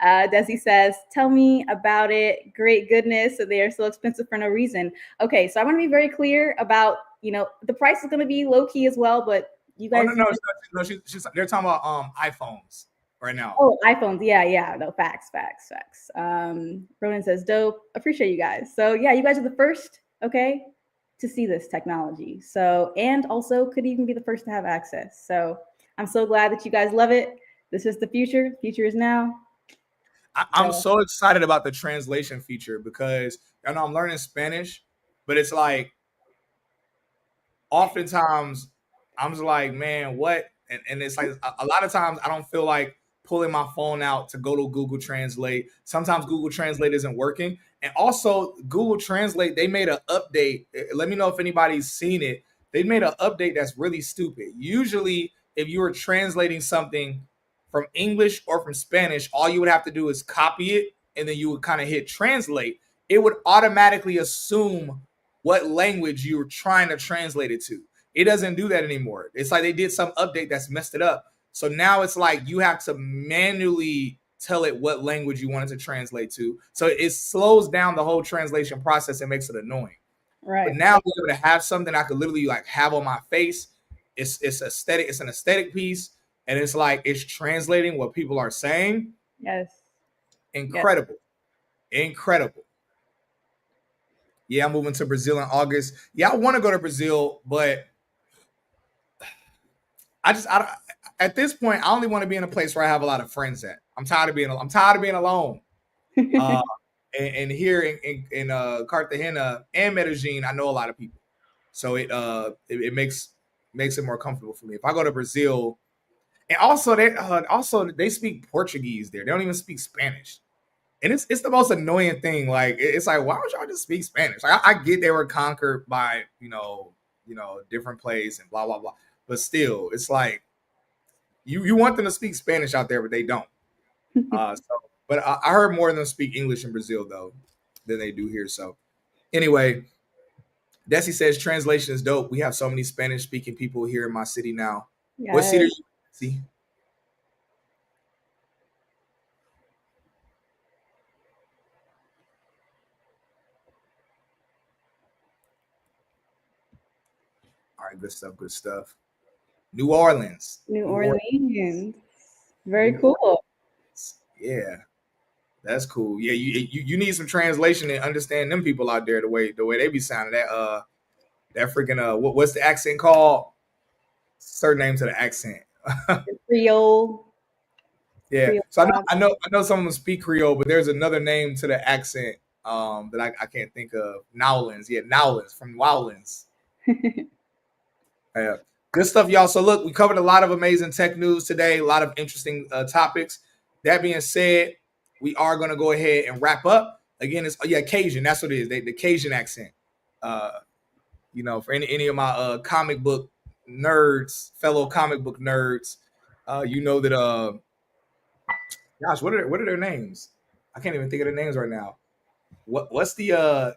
Desi says, tell me about it. Great goodness. So they are so expensive for no reason. Okay, so I want to be very clear about, the price is going to be low key as well, but you Oh guys. no, they're talking about iPhones right now. Oh, iPhones. Yeah. No, facts. Ronan says, dope. Appreciate you guys. So yeah, you guys are the first, okay, to see this technology. So, and also could even be the first to have access. So I'm so glad that you guys love it. This is the future. Future is now. I'm so excited about the translation feature because I know I'm learning Spanish, but it's like oftentimes I'm just like, man, what? And it's like a lot of times I don't feel like pulling my phone out to go to Google Translate. Sometimes Google Translate isn't working. And also Google Translate, they made an update. Let me know if anybody's seen it. They made an update that's really stupid. Usually, if you were translating something from English or from Spanish, all you would have to do is copy it and then you would kind of hit translate. It would automatically assume what language you're trying to translate it to. It doesn't do that anymore. It's like they did some update that's messed it up. So now it's like you have to manually tell it what language you want it to translate to. So it slows down the whole translation process and makes it annoying. Right. But now being able to have something I could literally like have on my face, it's aesthetic, it's an aesthetic piece, and it's like it's translating what people are saying. Yes. Incredible. Yes. Incredible. Yeah, I'm moving to Brazil in August. Yeah, I want to go to Brazil, but at this point, I only want to be in a place where I have a lot of friends at. I'm tired of being alone. And here in Cartagena and Medellin, I know a lot of people, so it makes it more comfortable for me. If I go to Brazil, and also they speak Portuguese there. They don't even speak Spanish. And it's the most annoying thing. Like it's like, why don't y'all just speak Spanish? Like I get they were conquered by different place and blah blah blah, but still, it's like you want them to speak Spanish out there, but they don't. But I heard more of them speak English in Brazil though than they do here. So anyway, Desi says translation is dope. We have so many Spanish speaking people here in my city now. Yes. What city are you in? See? All right, good stuff. Good stuff. New Orleans. New Orleans. Very cool. Orleans. Yeah, that's cool. Yeah, you need some translation and understand them people out there the way they be sounding. That freaking what's the accent called? Certain name to the accent. Creole. Yeah. Creole. So I know some of them speak Creole, but there's another name to the accent that I can't think of. Nowlands. Yeah, Nowlands from Wowlands. Yeah. Good stuff, y'all. So look, we covered a lot of amazing tech news today, a lot of interesting topics. That being said, we are going to go ahead and wrap up. Again, it's Cajun. That's what it is. The Cajun accent. For any of my comic book nerds, fellow comic book nerds, you know that gosh, what are their names? I can't even think of their names right now. What's the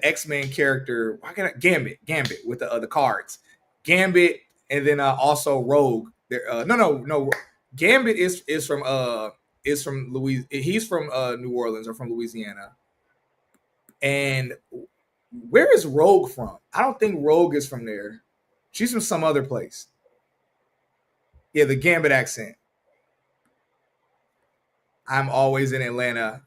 X-Men character? Why can I Gambit with the cards, Gambit, and then also Rogue. No. Gambit is from Louis. He's from New Orleans or from Louisiana. And where is Rogue from? I don't think Rogue is from there. She's from some other place. Yeah, the Gambit accent. I'm always in Atlanta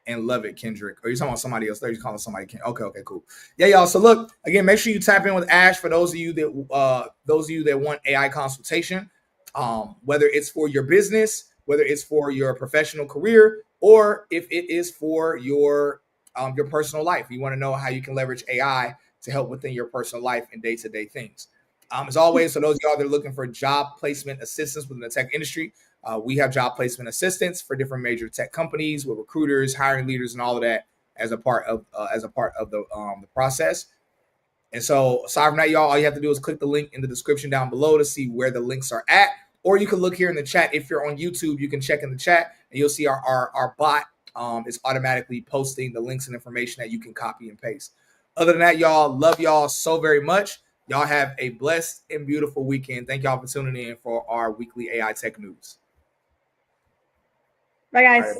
and love it, Kendrick. Or you talking about somebody else? There you calling somebody Kendrick. Okay, cool. Yeah, y'all. So look, again, make sure you tap in with Ash for those of you that want AI consultation. Whether it's for your business, whether it's for your professional career, or if it is for your personal life. You want to know how you can leverage AI to help within your personal life and day-to-day things. As always, for those of y'all that are looking for job placement assistance within the tech industry, we have job placement assistants for different major tech companies with recruiters, hiring leaders, and all of that as a part of the process. And so, aside from that, y'all, all you have to do is click the link in the description down below to see where the links are at, or you can look here in the chat. If you're on YouTube, you can check in the chat, and you'll see our bot is automatically posting the links and information that you can copy and paste. Other than that, y'all, love y'all so very much. Y'all have a blessed and beautiful weekend. Thank y'all for tuning in for our weekly AI Tech News. Bye, guys.